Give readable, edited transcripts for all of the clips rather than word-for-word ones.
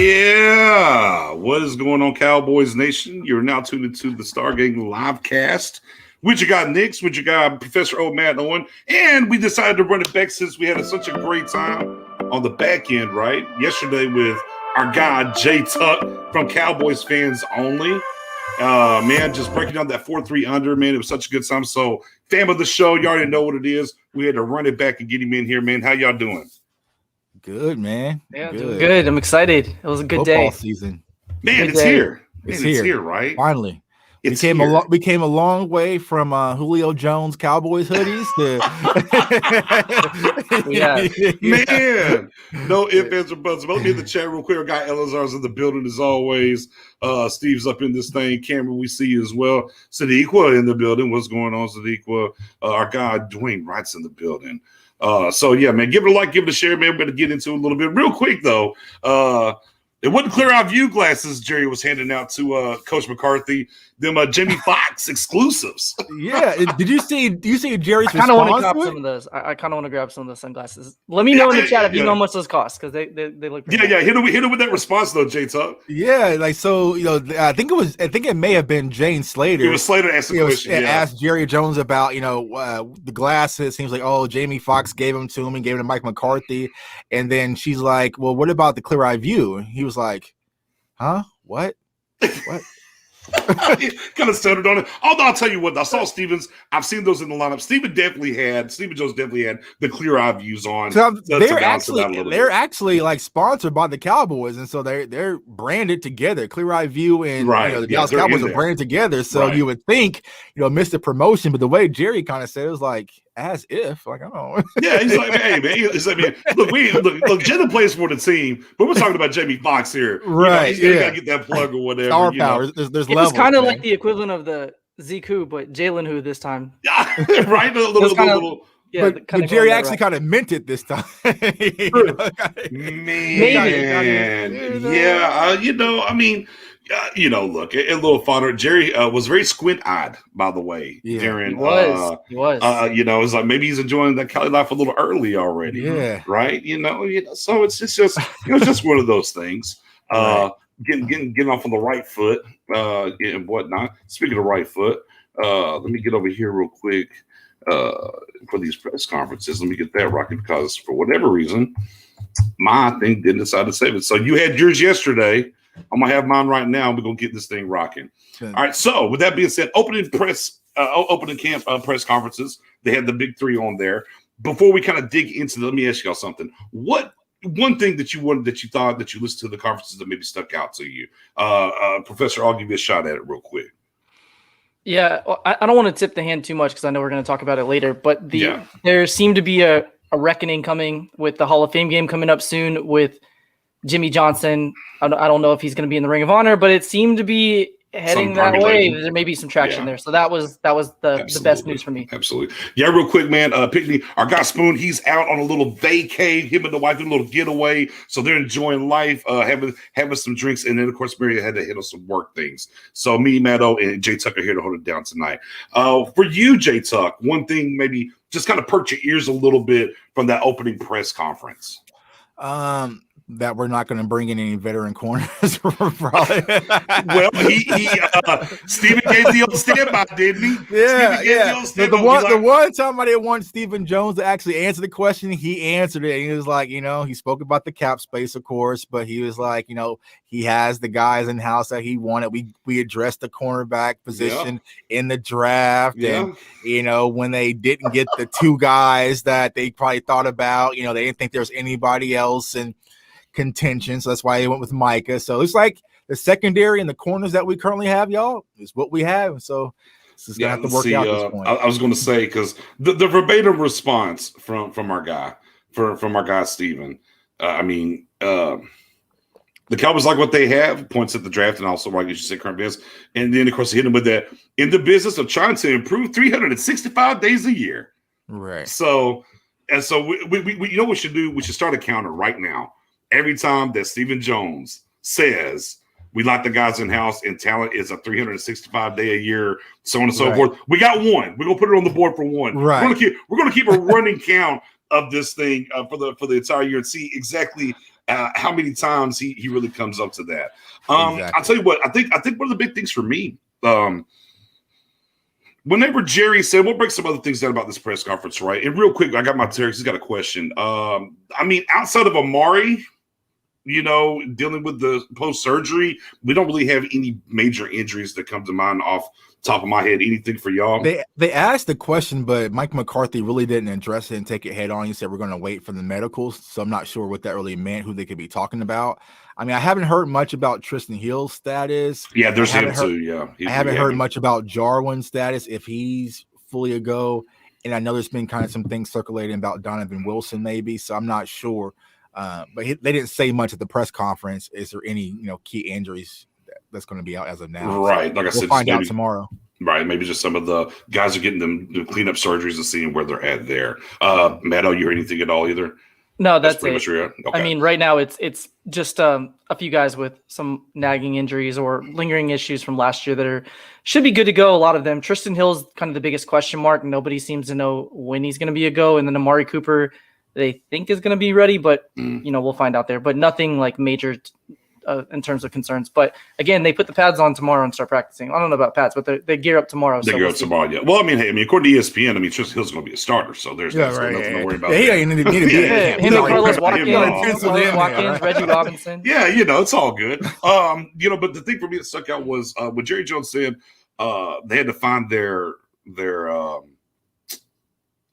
Yeah. What is going on, Cowboys Nation? You're now tuned into the Stargate Livecast. What you got, Knicks? What you got, Professor O. Matt Owen? And we decided to run it back since we had such a great time on the back end, right? Yesterday with our guy, Jay Tuck from Cowboys Fans Only. Man, just breaking down that 4-3 under, man. It was such a good time. So, fam of the show, you already know what it is. We had to run it back and get him in here, man. How y'all doing? Good, man. Yeah, good. I'm excited. It was a good Football day. Season. Man, it's here. It's here, right? Finally. We came a long way from Julio Jones Cowboys hoodies to Man, no ifs, ands, or buts. Let me in the chat real quick. Our guy Elazar's in the building as always. Steve's up in this thing. Cameron, we see you as well. Sadiqa in the building. What's going on, Sadiqa? Our guy Dwayne Wright's in the building. So yeah, man, give it a like, give it a share, man. We're gonna get into it a little bit real quick though. It wasn't clear eye view glasses Jerry was handing out to Coach McCarthy. Them Jamie Foxx exclusives. Yeah, did you see Jerry's I kind of want to grab some of those. I kind of want to grab some of those sunglasses. Let me know in the chat if you know how much those cost, because they look pretty nice. Hit him with that response though, J Tuck. Yeah, like so, I think it may have been Jane Slater. It was Slater asked the question. Asked Jerry Jones about the glasses. Seems like Jamie Foxx gave them to him and gave them to Mike McCarthy, and then she's like, "Well, what about the clear eye view?" And he was like, "Huh? What? What?" Kind of stuttered on it. Although I'll tell you what, I saw Stevens. I've seen those in the lineup. Stephen Jones definitely had the clear eye views on. So they're actually like sponsored by the Cowboys, and so they're branded together. Clear Eye View and the Dallas Cowboys are branded together. So you would think missed the promotion, but the way Jerry kind of said it was like as if, like, I don't know. Yeah, he's like, hey man, he's like, man, look, Jenna plays for the team, but we're talking about Jamie Foxx here, right? He's gotta get that plug or whatever. Star power. There's levels. It's kind of like the equivalent of the Zeke Who, but Jalen Who this time. Yeah, right. A little Yeah, but Jerry actually kind of meant it this time. I mean, look, a little fodder. Jerry was very squint-eyed, by the way. During, he was. It's like maybe he's enjoying that Cali life a little early already. Yeah, right. So it's just just one of those things. Right. Getting off on the right foot, and whatnot. Speaking of right foot, let me get over here real quick. For these press conferences, let me get that rocking because for whatever reason, my thing didn't decide to save it. So you had yours yesterday. I'm gonna have mine right now. We're gonna get this thing rocking. All right. So with that being said, opening camp press conferences, they had the big three on there. Before we kind of dig into, let me ask y'all something. What one thing that you listened to the conferences that maybe stuck out to you, Professor? I'll give you a shot at it real quick. Yeah, I don't want to tip the hand too much because I know we're going to talk about it later, but there seemed to be a reckoning coming with the Hall of Fame game coming up soon with Jimmy Johnson. I don't know if he's going to be in the Ring of Honor, but it seemed to be heading that way. There may be some traction there. So that was the best news for me. Absolutely. Yeah, real quick, man. Pickney, our guy Spoon, he's out on a little vacay. Him and the wife, a little getaway. So they're enjoying life, having some drinks. And then, of course, Mary had to handle some work things. So me, Matto, and Jay Tuck are here to hold it down tonight. For you, Jay Tuck, one thing maybe just kind of perk your ears a little bit from that opening press conference. That we're not going to bring in any veteran corners. Probably. Well, Stephen gave the old standby, didn't he? Yeah. The one time I didn't want Stephen Jones to actually answer the question, he answered it. And he was like, he spoke about the cap space, of course, but he was like, he has the guys in house that he wanted. We addressed the cornerback position in the draft, and when they didn't get the two guys that they probably thought about, they didn't think there was anybody else in contention, so that's why they went with Micah. So it's like the secondary and the corners that we currently have, y'all, is what we have. So it's just gonna have to work out at this point. I was going to say, because the verbatim response from our guy, from our guy Steven, the Cowboys like what they have, points at the draft, and also, like you said, current business. And then, of course, hit him with that in the business of trying to improve 365 days a year. Right. So we what we should do? We should start a counter right now. Every time that Stephen Jones says we like the guys in house and talent is a 365 day a year, so on and so forth, we got one. We're gonna put it on the board for one. Right. We're gonna keep a running count of this thing for the entire year and see exactly how many times he really comes up to that. Exactly. I'll tell you what. I think one of the big things for me. Whenever Jerry said, we'll break some other things down about this press conference, right? And real quick, I got my Terry. He's got a question. Outside of Amari, dealing with the post-surgery, we don't really have any major injuries that come to mind off the top of my head. Anything for y'all? They asked the question, but Mike McCarthy really didn't address it and take it head on. He said, we're going to wait for the medicals. So I'm not sure what that really meant, who they could be talking about. I haven't heard much about Tristan Hill's status. Yeah, there's him too. Yeah. I haven't heard much about Jarwin's status, if he's fully a go. And I know there's been kind of some things circulating about Donovan Wilson maybe. So I'm not sure. But they didn't say much at the press conference. Is there any key injuries that's going to be out as of now? Right, like I said, we'll find out tomorrow. Right, maybe just some of the guys are getting them cleanup surgeries and seeing where they're at there. Matto, you heard anything at all either? No, that's pretty much real. Okay. Right now it's just a few guys with some nagging injuries or lingering issues from last year that should be good to go. A lot of them. Tristan Hill's kind of the biggest question mark. Nobody seems to know when he's going to be a go, and then Amari Cooper, they think is going to be ready, but we'll find out there. But nothing like major in terms of concerns. But again, they put the pads on tomorrow and start practicing. I don't know about pads, but they gear up tomorrow. They gear up tomorrow. Yeah. Well, according to ESPN, Tristan Hill's going to be a starter, so there's nothing to worry about. Yeah, he doesn't need to be. Him and Carlos Watkins, Reggie Robinson. Yeah, it's all good. But the thing for me that stuck out was when Jerry Jones said they had to find their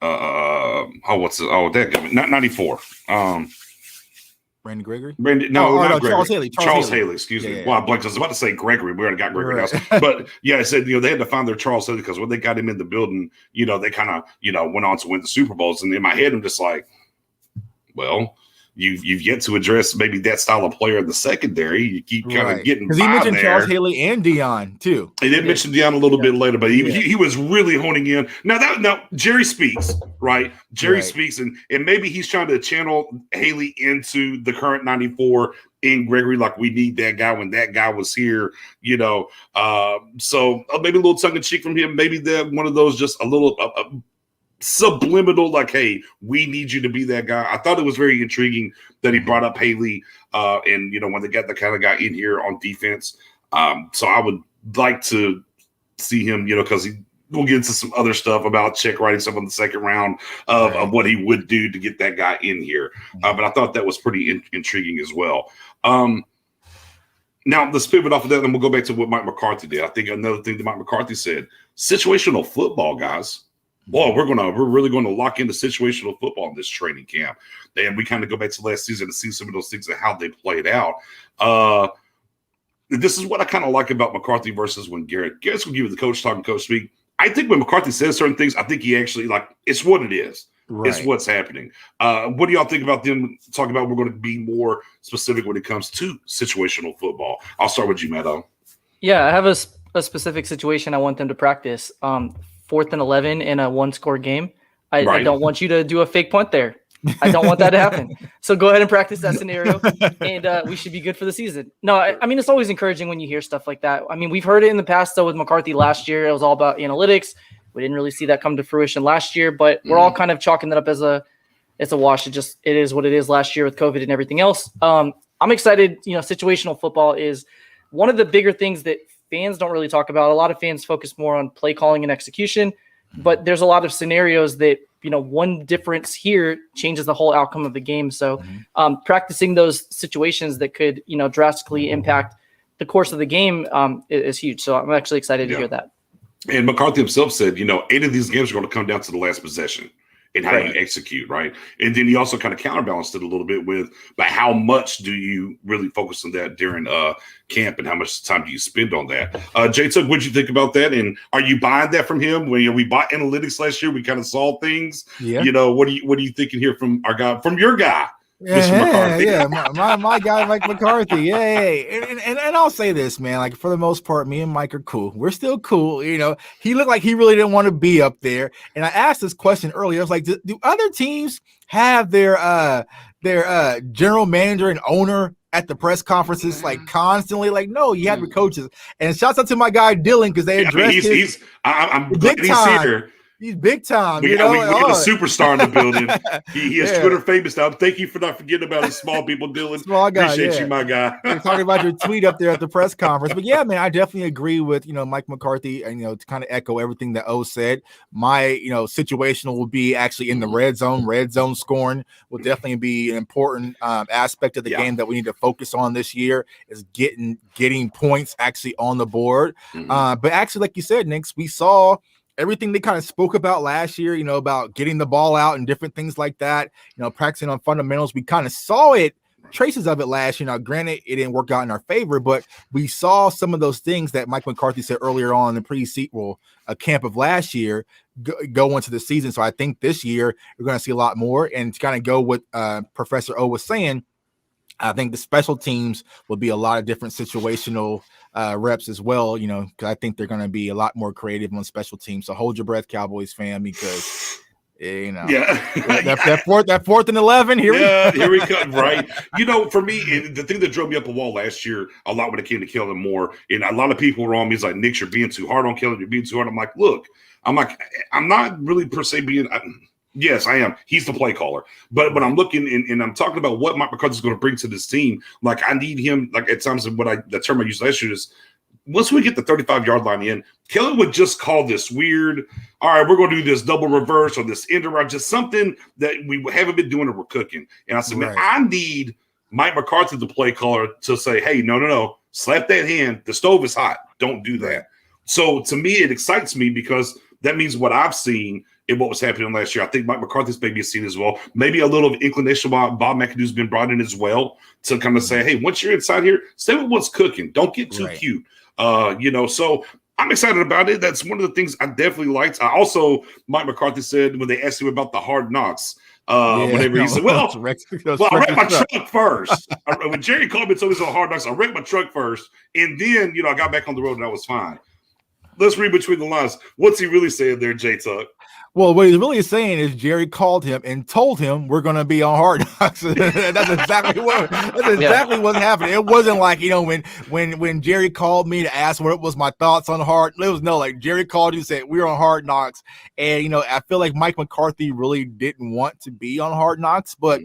not 94. Randy Gregory? Not Gregory. Charles Haley. Charles Haley, excuse me. Well, I was about to say Gregory. We already got Gregory now. But I said, they had to find their Charles Haley because when they got him in the building, they kind of, went on to win the Super Bowls. And in my head, I'm just like, well, you've yet to address maybe that style of player in the secondary. You keep kind of getting because he mentioned Charles Haley and Dion too. He did mention Dion a little bit later, but he was really honing in. Now Jerry speaks, right? Jerry speaks, and maybe he's trying to channel Haley into the current 94 in Gregory, like we need that guy when that guy was here, so maybe a little tongue in cheek from him. Maybe that one of those just a little subliminal, like, hey, we need you to be that guy. I thought it was very intriguing that he brought up Haley, and when they got the kind of guy in here on defense. So I would like to see him, because we'll get into some other stuff about check writing stuff on the second round of what he would do to get that guy in here. But I thought that was pretty intriguing as well. Now let's pivot off of that, and we'll go back to what Mike McCarthy did. I think another thing that Mike McCarthy said: situational football, guys. Boy, we're really going to lock into situational football in this training camp. And we kind of go back to last season to see some of those things and how they played out. This is what I kind of like about McCarthy versus when Garrett's going to give you the coach talking, coach speak. I think when McCarthy says certain things, I think he actually it's what it is. Right. It's what's happening. What do y'all think about them talking about? We're going to be more specific when it comes to situational football. I'll start with you, Matto. Yeah, I have a specific situation I want them to practice. 4th and 11 in a one-score game. I don't want you to do a fake punt there. I don't want that to happen. So go ahead and practice that scenario, and we should be good for the season. No, I mean, it's always encouraging when you hear stuff like that. I mean, we've heard it in the past, though, with McCarthy last year. It was all about analytics. We didn't really see that come to fruition last year, but we're all kind of chalking that up as it's a wash. It is what it is last year with COVID and everything else. I'm excited. Situational football is one of the bigger things that fans don't really talk about. A lot of fans focus more on play calling and execution, but there's a lot of scenarios that, one difference here changes the whole outcome of the game. So practicing those situations that could, drastically impact the course of the game is huge. So I'm actually excited to hear that. And McCarthy himself said, 8 of these games are going to come down to the last possession and how you execute, right? And then he also kind of counterbalanced it a little bit with, but how much do you really focus on that during camp, and how much time do you spend on that? J-Tuck, what'd you think about that? And are you buying that from him? When we bought analytics last year, we kind of saw things. Yeah. What are you thinking here from our guy, from your guy? My guy Mike McCarthy. Yay. And I'll say this, man, like for the most part, me and Mike are cool. We're still cool. He looked like he really didn't want to be up there. And I asked this question earlier. I was like, do other teams have their general manager and owner at the press conferences like constantly? Like, no, you have your coaches. And shouts out to my guy Dylan, because they addressed I'm glad he's here. He's big time. We got a superstar in the building. He is Twitter famous now. Thank you for not forgetting about the small people, Dylan. Small guy, appreciate you, my guy. We're talking about your tweet up there at the press conference. But yeah, man, I definitely agree with Mike McCarthy, and to kind of echo everything that O said. My situational will be actually in the red zone. Red zone scoring will definitely be an important aspect of the game that we need to focus on this year, is getting points actually on the board. But actually, like you said, Nix, we saw everything they kind of spoke about last year, about getting the ball out and different things like that, practicing on fundamentals. We kind of saw traces of it last year. Now, granted, it didn't work out in our favor, but we saw some of those things that Mike McCarthy said earlier on in the pre-sequel camp of last year go into the season. So I think this year we're going to see a lot more. And to kind of go with Professor O was saying, I think the special teams will be a lot of different situational reps as well, because I think they're going to be a lot more creative on special teams. So hold your breath, Cowboys fan, because that 4th and 11 here we come, right? For me, the thing that drove me up a wall last year a lot when it came to Kellen Moore, and a lot of people were on me, it's like, Nick, you're being too hard on Kellen, you're being too hard. I'm like, look, I'm not really per se being. Yes, I am. He's the play caller. But when I'm looking and I'm talking about what Mike McCarthy is going to bring to this team, like I need him, like at times the term I used last year is, once we get the 35-yard line in, Kellen would just call this weird, all right, we're going to do this double reverse or this end around, just something that we haven't been doing or we're cooking. And I said, man, I need Mike McCarthy, the play caller, to say, hey, no, slap that hand. The stove is hot. Don't do that. So to me, it excites me because that means what I've seen in what was happening last year. I think Mike McCarthy's maybe seen as well. Maybe a little of inclination while Bob McAdoo's been brought in as well to kind of say, hey, once you're inside here, stay with what's cooking. Don't get too cute. So I'm excited about it. That's one of the things I definitely liked. Mike McCarthy said when they asked him about the hard knocks, Whenever he said, "Well, I wrecked my truck first." When Jerry called me and told me it was on Hard Knocks, I wrecked my truck first, and then I got back on the road and I was fine. Let's read between the lines. What's he really saying there, J Tuck? Well, what he's really saying is Jerry called him and told him we're going to be on Hard Knocks. That's exactly what what's happening. It wasn't like, when Jerry called me to ask what was my thoughts on Hard. It was like Jerry called you and said we're on Hard Knocks. And, I feel like Mike McCarthy really didn't want to be on Hard Knocks. But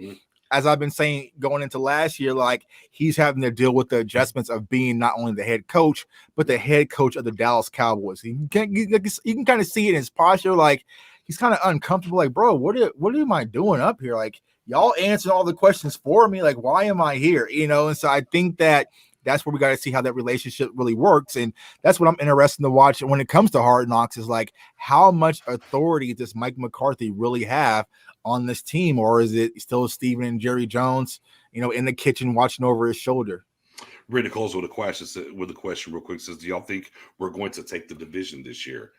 as I've been saying going into last year, like he's having to deal with the adjustments of being not only the head coach, but the head coach of the Dallas Cowboys. You can kind of see it in his posture, like he's kind of uncomfortable. Like, bro, what am I doing up here? Like, y'all answering all the questions for me. Like, why am I here? And so I think that's where we got to see how that relationship really works. And that's what I'm interested to watch when it comes to Hard Knocks is like, how much authority does Mike McCarthy really have on this team? Or is it still Steven and Jerry Jones, in the kitchen watching over his shoulder? Randy calls with a question real quick. Says, do y'all think we're going to take the division this year?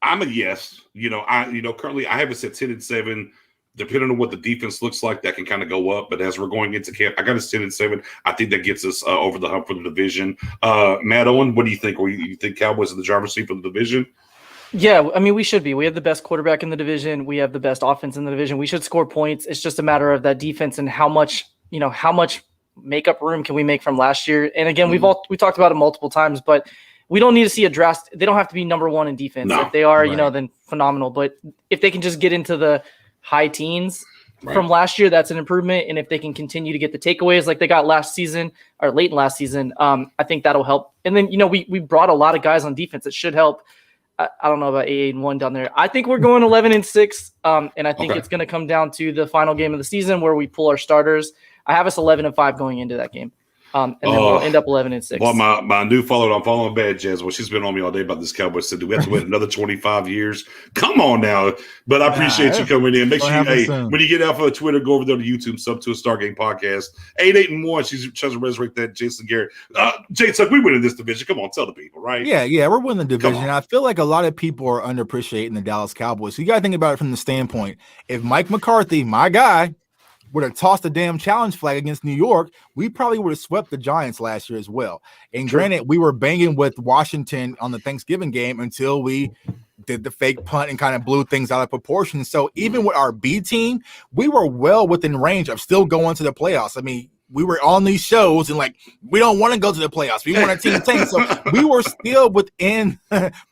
I'm a yes. Currently I have it set 10-7. Depending on what the defense looks like, that can kind of go up. But as we're going into camp, I got us 10-7. I think that gets us over the hump for the division. Matt Owen, what do you think? Or you think Cowboys are the driver's seat for the division? Yeah, I mean, we should be. We have the best quarterback in the division. We have the best offense in the division. We should score points. It's just a matter of that defense and how much makeup room can we make from last year. And again, we talked about it multiple times, but we don't need to see a drastic. They don't have to be number one in defense. No, if they are, then phenomenal. But if they can just get into the high teens from last year, that's an improvement. And if they can continue to get the takeaways like they got last season or late in last season, I think that'll help. And then, we brought a lot of guys on defense that should help. I don't know about 8-1 down there. I think we're going 11-6. And I think it's going to come down to the final game of the season where we pull our starters. I have us 11-5 going into that game. And then we'll end up 11-6. Well, my new follower, I'm following Bad Jazz. Well, she's been on me all day about this Cowboys. Said, do we have to wait another 25 years? Come on now. But I appreciate you coming in. Make sure when you get out for Twitter, go over there to YouTube, sub to a Stargate podcast. 8-1. She's trying to resurrect that Jason Garrett. Jay Tuck, we win in this division. Come on, tell the people, right? Yeah, we're winning the division. I feel like a lot of people are underappreciating the Dallas Cowboys. So you got to think about it from the standpoint. If Mike McCarthy, my guy, would have tossed a damn challenge flag against New York, we probably would have swept the Giants last year as well. And granted, we were banging with Washington on the Thanksgiving game until we did the fake punt and kind of blew things out of proportion. So even with our B team, we were well within range of still going to the playoffs. I mean, we were on these shows and we don't want to go to the playoffs. We want a team tank. So we were still within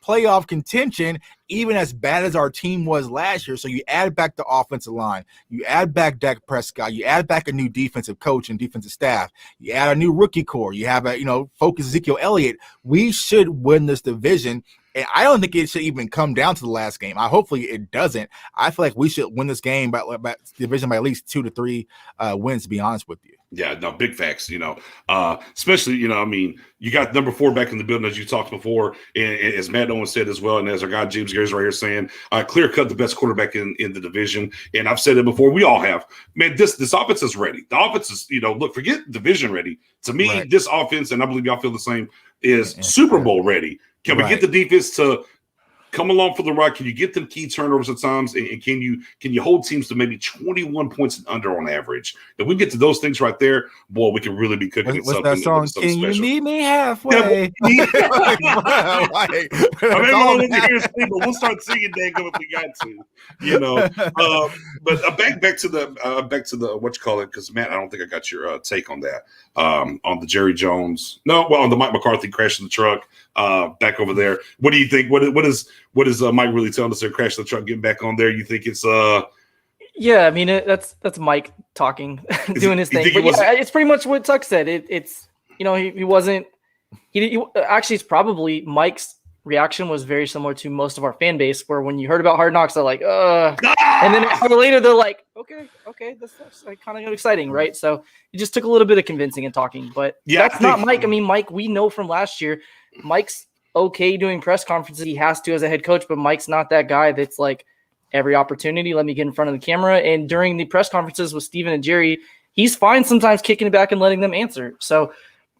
playoff contention, even as bad as our team was last year. So you add back the offensive line, you add back Dak Prescott, you add back a new defensive coach and defensive staff, you add a new rookie core, you have focus Ezekiel Elliott. We should win this division. And I don't think it should even come down to the last game. Hopefully it doesn't. I feel like we should win this game by division by at least 2 to 3 wins, to be honest with you. Yeah, no, big facts, especially, you got number 4 back in the building, as you talked before, and as Matt Owen said as well, and as our guy James Gary's right here saying, clear cut the best quarterback in the division. And I've said it before, we all have. Man, this offense is ready. The offense is, look, forget division ready. To me, this offense, and I believe y'all feel the same, is Super Bowl ready. Can we get the defense to come along for the ride? Can you get them key turnovers at times? And can you hold teams to maybe 21 points and under on average? If we get to those things right there, boy, we can really be cooking something. What's that song? Can you meet me halfway? We'll start singing if we got to. But back to the what you call it, because Matt, I don't think I got your take on that. On the Jerry Jones, on the Mike McCarthy crashing the truck. Back over there. What do you think? What is Mike really telling us? They're crashing the truck, getting back on there. You think it's Yeah, I mean that's Mike talking, doing his thing. But it's pretty much what Tuck said. It's he wasn't. He actually, it's probably Mike's reaction was very similar to most of our fan base, where when you heard about Hard Knocks, they're like, and then later they're like, okay, that's like kind of exciting, right? So it just took a little bit of convincing and talking, but that's not Mike. I mean, Mike, we know from last year, Mike's okay doing press conferences. He has to as a head coach, but Mike's not that guy that's like every opportunity, let me get in front of the camera. And during the press conferences with Steven and Jerry, he's fine sometimes kicking it back and letting them answer. So,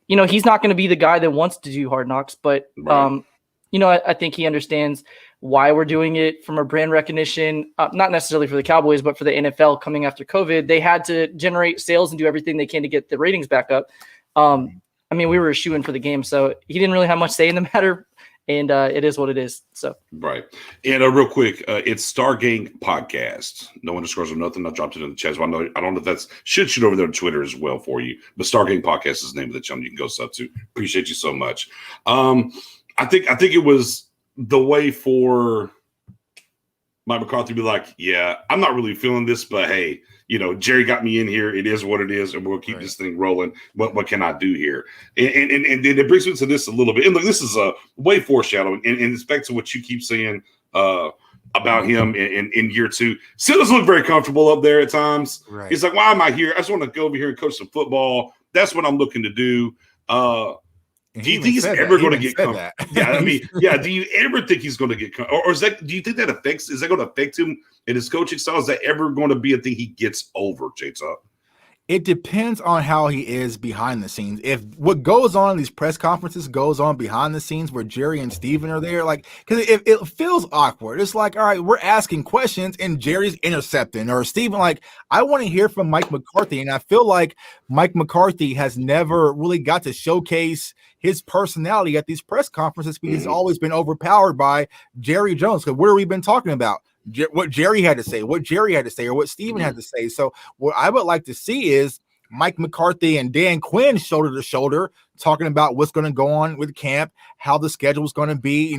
he's not going to be the guy that wants to do Hard Knocks, but I think he understands why we're doing it from a brand recognition, not necessarily for the Cowboys, but for the NFL coming after COVID. They had to generate sales and do everything they can to get the ratings back up. I mean, we were shooing for the game, so he didn't really have much say in the matter, and it is what it is. So right. And real quick, it's Stargang Podcast. No underscores or nothing. I dropped it in the chat. So I don't know if that's should shoot over there on Twitter as well for you. But Stargang Podcast is the name of the channel you can go sub to. Appreciate you so much. I think it was the way for Mike McCarthy to be like, yeah, I'm not really feeling this, but hey, Jerry got me in here. It is what it is, and we'll keep this thing rolling. What can I do here? And then it brings me to this a little bit. And look, this is a way foreshadowing, and it's back to what you keep saying about him in year two. Still doesn't look very comfortable up there at times. Right. He's like, why am I here? I just want to go over here and coach some football. That's what I'm looking to do. Do you think he's ever going to get comfortable? Yeah, I mean, do you ever think he's going to get comfortable? Or is that? Do you think that is that going to affect him in his coaching style? Is that ever going to be a thing he gets over, J-Tuck? It depends on how he is behind the scenes. If what goes on in these press conferences goes on behind the scenes where Jerry and Steven are there, because it feels awkward. It's like, all right, we're asking questions and Jerry's intercepting, or Steven, I want to hear from Mike McCarthy. And I feel like Mike McCarthy has never really got to showcase his personality at these press conferences because he's always been overpowered by Jerry Jones. Because what have we been talking about? What Jerry had to say, or what Steven had to say. So what I would like to see is Mike McCarthy and Dan Quinn shoulder to shoulder talking about what's going to go on with camp, how the schedule is going to be,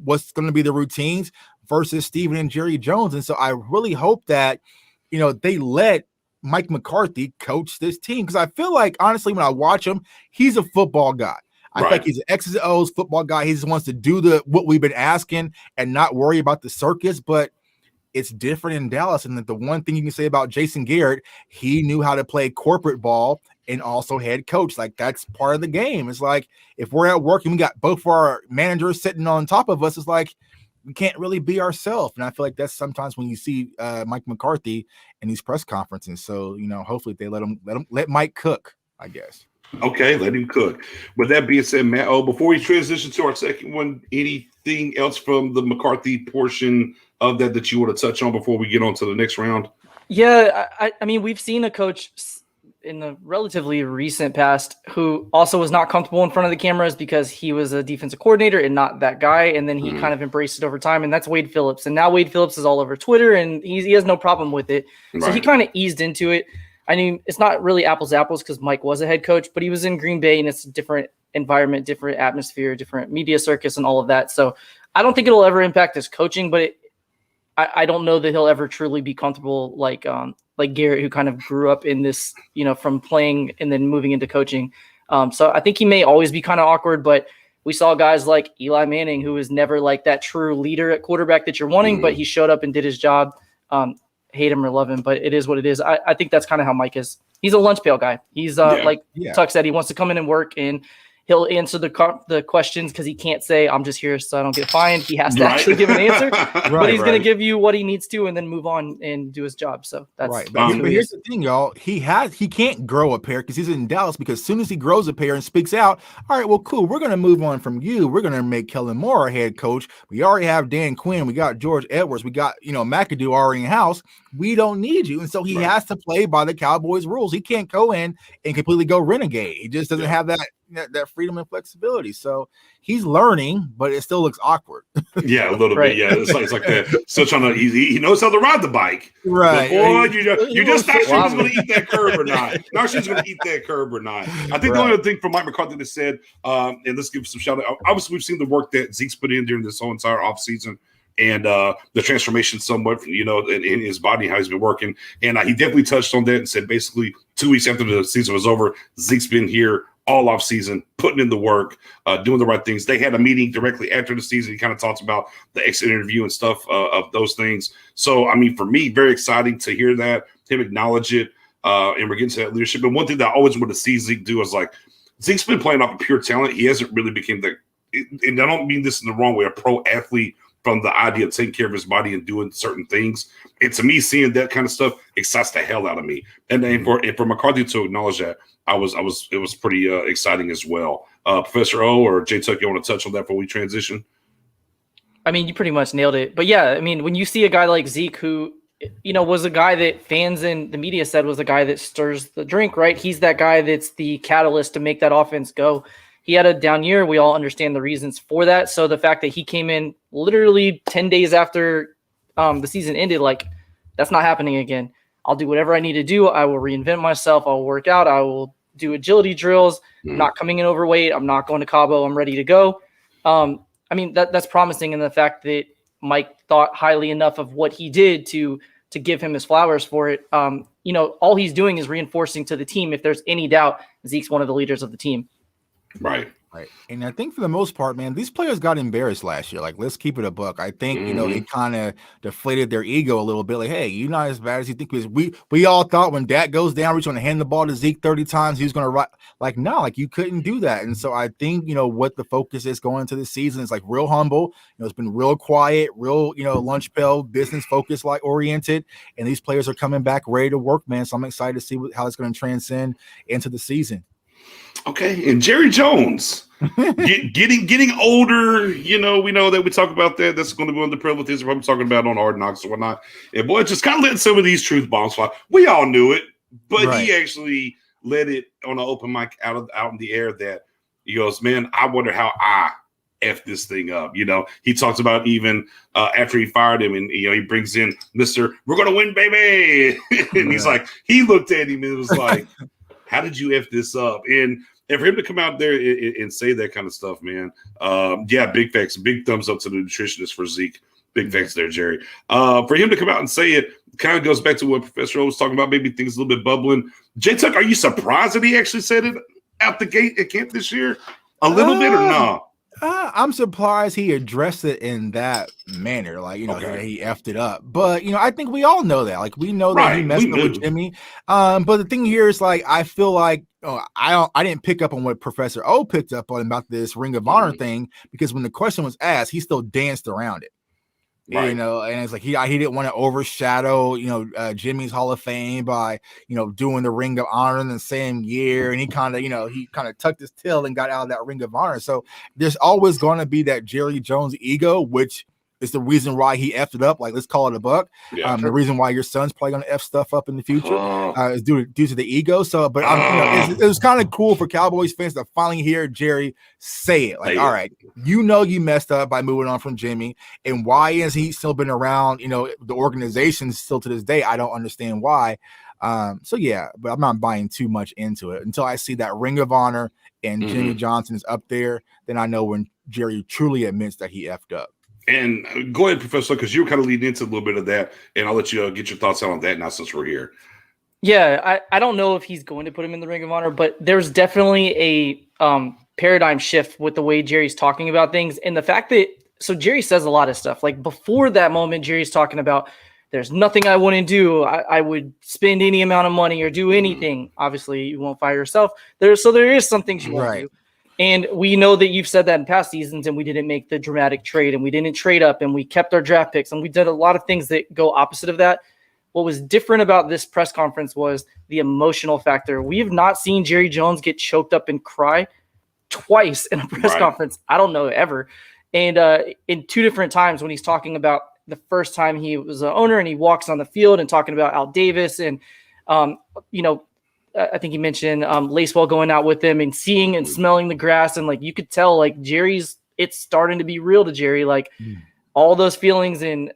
what's going to be the routines versus Steven and Jerry Jones. And so I really hope that, they let Mike McCarthy coach this team, because I feel like, honestly, when I watch him, he's a football guy. I feel like he's an X's and O's football guy. He just wants to do what we've been asking and not worry about the circus. But it's different in Dallas. And the one thing you can say about Jason Garrett, he knew how to play corporate ball and also head coach. That's part of the game. It's like, if we're at work and we got both of our managers sitting on top of us, it's like, we can't really be ourselves. And I feel like that's sometimes when you see Mike McCarthy in these press conferences. So, hopefully they let Mike cook, I guess. Okay, let him cook. With that being said, Matt, before we transition to our second one, anything else from the McCarthy portion of that you want to touch on before we get on to the next round? Yeah, I mean, we've seen a coach in the relatively recent past who also was not comfortable in front of the cameras because he was a defensive coordinator and not that guy. And then he kind of embraced it over time. And that's Wade Phillips. And now Wade Phillips is all over Twitter and he has no problem with it. So he kind of eased into it. I mean, it's not really apples to apples because Mike was a head coach, but he was in Green Bay and it's a different environment, different atmosphere, different media circus and all of that. So I don't think it'll ever impact his coaching, but I don't know that he'll ever truly be comfortable like Garrett, who kind of grew up in this, from playing and then moving into coaching. So I think he may always be kind of awkward, but we saw guys like Eli Manning, who was never like that true leader at quarterback that you're wanting, but he showed up and did his job. Hate him or love him, but it is what it is. I think that's kind of how Mike is. He's a lunch pail guy. He's Tuck said, he wants to come in and work, and he'll answer the questions because he can't say, I'm just here so I don't get fined. He has to actually give an answer, but he's going to give you what he needs to and then move on and do his job. So that's right. But here's the thing, y'all. He can't grow a pair because he's in Dallas, because as soon as he grows a pair and speaks out, all right, well, cool. We're going to move on from you. We're going to make Kellen Moore our head coach. We already have Dan Quinn. We got George Edwards. We got, McAdoo already in house. We don't need you. And so he has to play by the Cowboys rules. He can't go in and completely go renegade. He just doesn't have that freedom and flexibility. So he's learning, but it still looks awkward. Yeah, a little bit. Yeah, it's like that. Still trying to. He knows how to ride the bike. Right. Boy, you just not sure he's going to eat that curb or not. Not sure he's going to eat that curb or not. I think the only other thing from Mike McCarthy that said, and let's give some shout out. Obviously, we've seen the work that Zeke's put in during this whole entire offseason. And the transformation somewhat, in his body, how he's been working. And he definitely touched on that and said basically 2 weeks after the season was over, Zeke's been here all off season, putting in the work, doing the right things. They had a meeting directly after the season. He kind of talks about the exit interview and stuff of those things. So, I mean, for me, very exciting to hear that, him acknowledge it, and we're getting to that leadership. And one thing that I always wanted to see Zeke do is Zeke's been playing off of pure talent. He hasn't really become and I don't mean this in the wrong way, a pro athlete from the idea of taking care of his body and doing certain things. And to me, seeing that kind of stuff excites the hell out of me. And then for McCarthy to acknowledge that, it was pretty exciting as well. Professor O or J Tuck, you want to touch on that before we transition? I mean, you pretty much nailed it. But yeah, I mean, when you see a guy like Zeke, who, was a guy that fans and the media said was a guy that stirs the drink, right? He's that guy that's the catalyst to make that offense go. He had a down year. We all understand the reasons for that. So the fact that he came in literally 10 days after the season ended, like, that's not happening again. I'll do whatever I need to do. I will reinvent myself. I'll work out. I will do agility drills. I'm not coming in overweight. I'm not going to Cabo. I'm ready to go. I mean, that's promising. And the fact that Mike thought highly enough of what he did to give him his flowers for it. All he's doing is reinforcing to the team. If there's any doubt, Zeke's one of the leaders of the team. Right. And I think for the most part, man, these players got embarrassed last year. Like, let's keep it a buck. I think, it kind of deflated their ego a little bit. Like, hey, you're not as bad as you think. We all thought when Dak goes down, we're going to hand the ball to Zeke 30 times. He's going to run. Like, no, like, you couldn't do that. And so I think, what the focus is going into the season is like real humble. It's been real quiet, real, lunch bell, business focus, like oriented. And these players are coming back ready to work, man. So I'm excited to see how it's going to transcend into the season. Okay, and Jerry Jones getting older. We know that we talk about that. That's going to be one of the prevalent things we're talking about on Hard Knocks and whatnot. And boy, just kind of letting some of these truth bombs fly. We all knew it, but he actually let it on an open mic out in the air. That he goes, man, I wonder how I F this thing up. He talks about even after he fired him, and he brings in Mr. We're going to win, baby, and he's like, he looked at him and was like, how did you F this up? And for him to come out there and say that kind of stuff, man, big facts, big thumbs up to the nutritionist for Zeke. Big thanks there, Jerry. For him to come out and say it kind of goes back to what Professor O was talking about, maybe things a little bit bubbling. J Tuck, are you surprised that he actually said it out the gate at camp this year? A little bit or no? I'm surprised he addressed it in that manner. Like, he effed it up. But, I think we all know that. Like, we know that he messed up with Jimmy. But the thing here is, like, I feel like I didn't pick up on what Professor O picked up on about this Ring of Honor thing, because when the question was asked, he still danced around it. Right. And it's like he didn't want to overshadow, Jimmy's Hall of Fame by, doing the Ring of Honor in the same year. And he kind of tucked his tail and got out of that Ring of Honor. So there's always going to be that Jerry Jones ego, which is the reason why he effed it up. Like, let's call it a buck. Yeah, the reason why your son's probably going to F stuff up in the future is due to the ego. So, but it was kind of cool for Cowboys fans to finally hear Jerry say it. Like, all right, you messed up by moving on from Jimmy, and why is he still been around? The organization still to this day. I don't understand why. But I'm not buying too much into it until I see that Ring of Honor and Jimmy Johnson is up there. Then I know when Jerry truly admits that he effed up. And go ahead, Professor, because you were kind of leading into a little bit of that, and I'll let you get your thoughts out on that now since we're here. Yeah, I don't know if he's going to put him in the Ring of Honor, but there's definitely a paradigm shift with the way Jerry's talking about things. And the fact that, so Jerry says a lot of stuff. Like, before that moment, Jerry's talking about, there's nothing I wouldn't do. I would spend any amount of money or do anything. Obviously, you won't fire yourself. There is some things you won't do. And we know that you've said that in past seasons, and we didn't make the dramatic trade, and we didn't trade up, and we kept our draft picks, and we did a lot of things that go opposite of that. What was different about this press conference was the emotional factor. We have not seen Jerry Jones get choked up and cry twice in a press conference. I don't know, ever. And in two different times, when he's talking about the first time he was an owner and he walks on the field and talking about Al Davis and, I think he mentioned Lacewell going out with him and seeing and smelling the grass. And like, you could tell, like, it's starting to be real to Jerry. Like, all those feelings in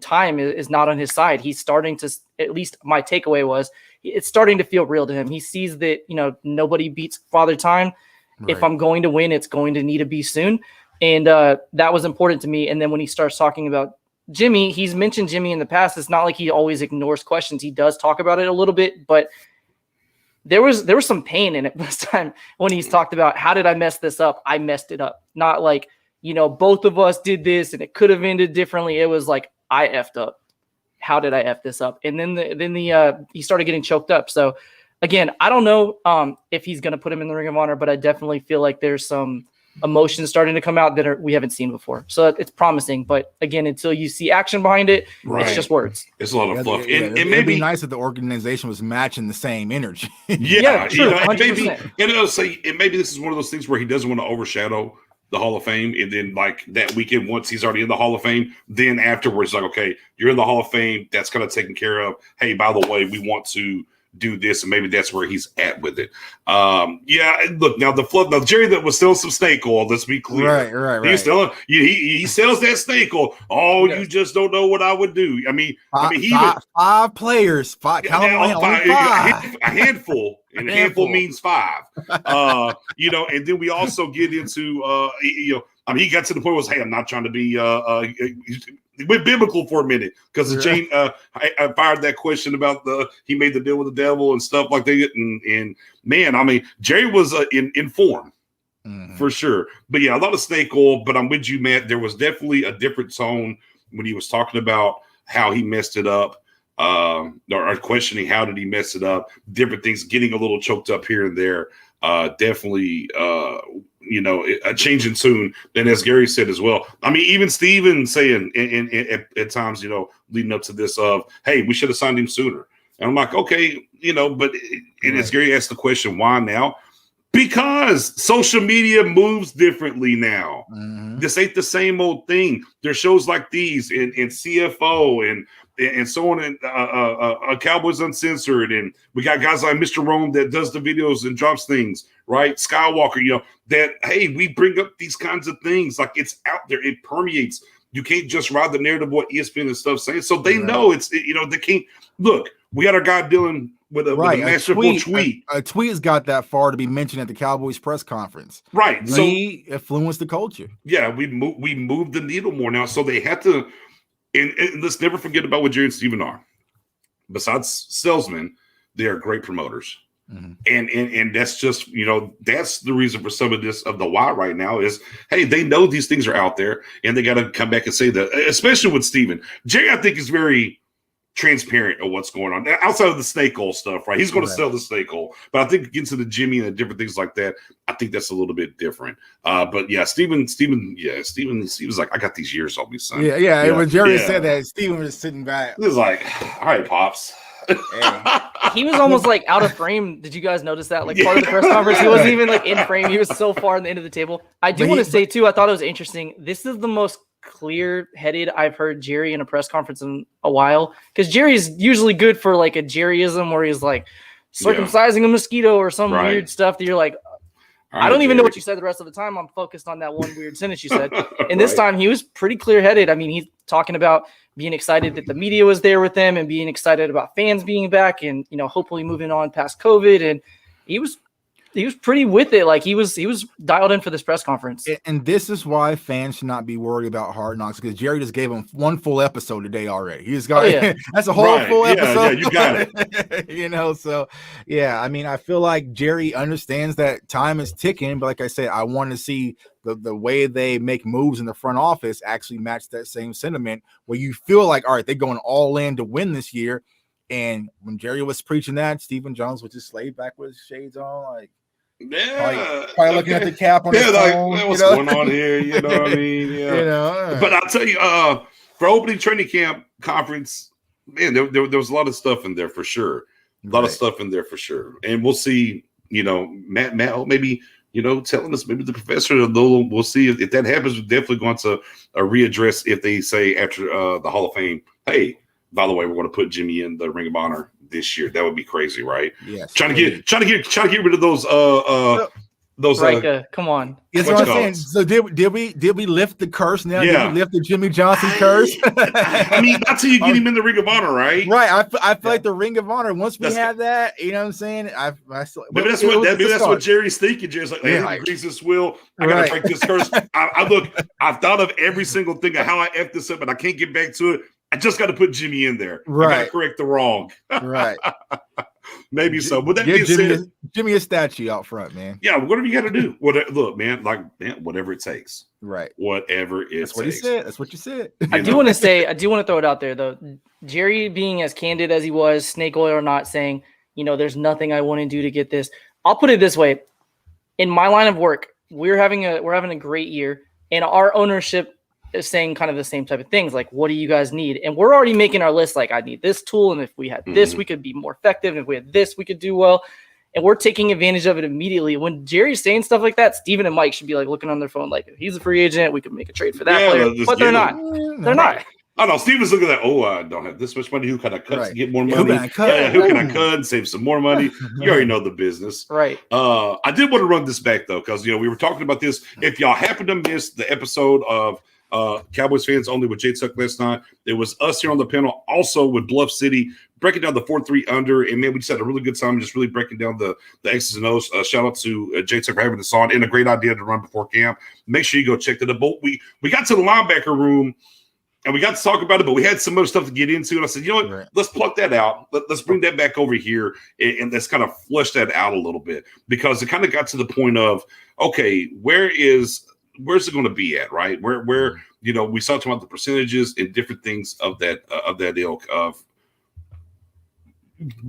time is not on his side. He's starting to, at least my takeaway was, it's starting to feel real to him. He sees that, nobody beats Father Time. Right. If I'm going to win, it's going to need to be soon. And that was important to me. And then when he starts talking about Jimmy, he's mentioned Jimmy in the past. It's not like he always ignores questions. He does talk about it a little bit, but there was some pain in it this time when he's talked about, how did I mess this up? I messed it up. Not like, both of us did this and it could have ended differently. It was like, I effed up. How did I F this up? And then he started getting choked up. So again, I don't know if he's going to put him in the Ring of Honor, but I definitely feel like there's some emotions starting to come out that we haven't seen before. So it's promising. But again, until you see action behind it, it's just words. It's a lot of fluff. It may be nice if the organization was matching the same energy. Yeah, true, and maybe this is one of those things where he doesn't want to overshadow the Hall of Fame, and then like that weekend, once he's already in the Hall of Fame, then afterwards, like, okay, you're in the Hall of Fame, that's kind of taken care of. Hey, by the way, we want to do this, and maybe that's where he's at with it. Yeah, look, now now Jerry that was selling some snake oil. Let's be clear, right. He's still he sells that snake oil. Oh, you just don't know what I would do. I mean, five players, five. A handful. And a handful means five. And then we also get into he got to the point where hey, I'm not trying to be he went biblical for a minute because the chain I fired that question about he made the deal with the devil and stuff like that. And man, I mean, Jerry was in form for sure. But yeah, a lot of snake oil, but I'm with you, Matt. There was definitely a different tone when he was talking about how he messed it up. Or questioning how did he mess it up, different things, getting a little choked up here and there. Definitely, a changing tune. And as Gary said as well, I mean, even Steven saying at times, leading up to this of, hey, we should have signed him sooner. And I'm like, okay, but as Gary asked the question, why now? Because social media moves differently now. This ain't the same old thing. There's shows like these and CFO and so on, and Cowboys Uncensored, and we got guys like Mr. Rome that does the videos and drops things, right? Skywalker, that, hey, we bring up these kinds of things. Like, it's out there. It permeates. You can't just ride the narrative of what ESPN and stuff saying. So they know it's, they can't. Look, we got our guy dealing with a masterful tweet. A tweet has got that far to be mentioned at the Cowboys press conference. Right. We influenced the culture. Yeah, we moved the needle more now. So they had to, and let's never forget about what Jerry and Steven are. Besides salesmen, they are great promoters. And that's just, that's the reason for some of this, of the why right now is, hey, they know these things are out there and they got to come back and say that, especially with Steven. Jerry, I think, is very transparent of what's going on outside of the snake oil stuff, right? He's going to sell the snake oil, but I think into the Jimmy and the different things like that, I think that's a little bit different. But yeah, Steven was like, I got these years on me, son. Yeah. When Jerry said that, Steven was sitting back. He was like, all right, pops. He was almost like out of frame. Did you guys notice that? Like part of the press conference, he wasn't even like in frame. He was so far in the end of the table. I do want to say too, I thought it was interesting. This is the most clear-headed I've heard Jerry in a press conference in a while, because Jerry's usually good for like a Jerryism where he's like circumcising a mosquito or some weird stuff that you're like, I don't even know what you said the rest of the time. I'm focused on that one weird sentence you said. And this time he was pretty clear-headed. I mean, he's talking about being excited that the media was there with them and being excited about fans being back and, hopefully moving on past COVID. And he was pretty with it. Like he was dialed in for this press conference. And this is why fans should not be worried about Hard Knocks, because Jerry just gave him one full episode today already. He's got that's a whole full episode. Yeah, you got it. So yeah, I mean, I feel like Jerry understands that time is ticking, but like I said, I want to see the way they make moves in the front office actually match that same sentiment where you feel like, all right, they're going all in to win this year. And when Jerry was preaching that, Stephen Jones was just laid back with his shades on, like, probably looking at the cap on his phone, like, what's going on here? You know what I mean? Yeah. But I'll tell you, for opening training camp conference, man, there was a lot of stuff in there for sure. A lot of stuff in there for sure. And we'll see, Matt, maybe, telling us, maybe the professor, we'll see if that happens. We're definitely going to readdress if they say after the Hall of Fame, hey, by the way, we're going to put Jimmy in the Ring of Honor this year. That would be crazy, right? Yes. Trying to get rid of those come on. That's what I'm saying. So did we lift the curse now? Yeah. Did we lift the Jimmy Johnson curse? I mean, not till you get him in the Ring of Honor, right? Right. I feel like the Ring of Honor, once we have that, you know what I'm saying? Maybe that's what Jerry's thinking. Jerry's like, hey, grease this wheel. I gotta break this curse. I've thought of every single thing of how I F this up, and I can't get back to it. I just got to put Jimmy in there. Right. I got to correct the wrong. Right. Maybe so. But that being said, Jimmy a statue out front, man. Yeah, whatever you got to do. Look, man, whatever it takes. Right. Whatever it takes. That's what he said. That's what you said. I do want to throw it out there, though. Jerry being as candid as he was, snake oil or not, saying, there's nothing I want to do to get this. I'll put it this way. In my line of work, we're having a great year, and our ownership is saying kind of the same type of things, like, what do you guys need? And we're already making our list, like, I need this tool, and if we had this, we could be more effective, and if we had this, we could do well. and we're taking advantage of it immediately. When Jerry's saying stuff like that, Steven and Mike should be like looking on their phone like, if he's a free agent, we could make a trade for that player. But they're not. They're not. Oh no, Steven's looking at that. Oh, I don't have this much money. Who can I cut to get more money? Who can I cut and save some more money? You already know the business, right? I did want to run this back though, because we were talking about this. If y'all happen to miss the episode of Cowboys Fans Only with Jay Tuck last night, it was us here on the panel, also with Bluff City, breaking down the 4-3 under, and man, we just had a really good time, just really breaking down the X's and O's. Shout out to Jay Tuck for having this on, and a great idea to run before camp. Make sure you go check that out. We got to the linebacker room. And we got to talk about it, but we had some other stuff to get into. And I said, you know what? Let's pluck that out. Let's bring that back over here and let's kind of flush that out a little bit, because it kind of got to the point of, okay, where's it going to be at, right? Where we talked about the percentages and different things of that ilk of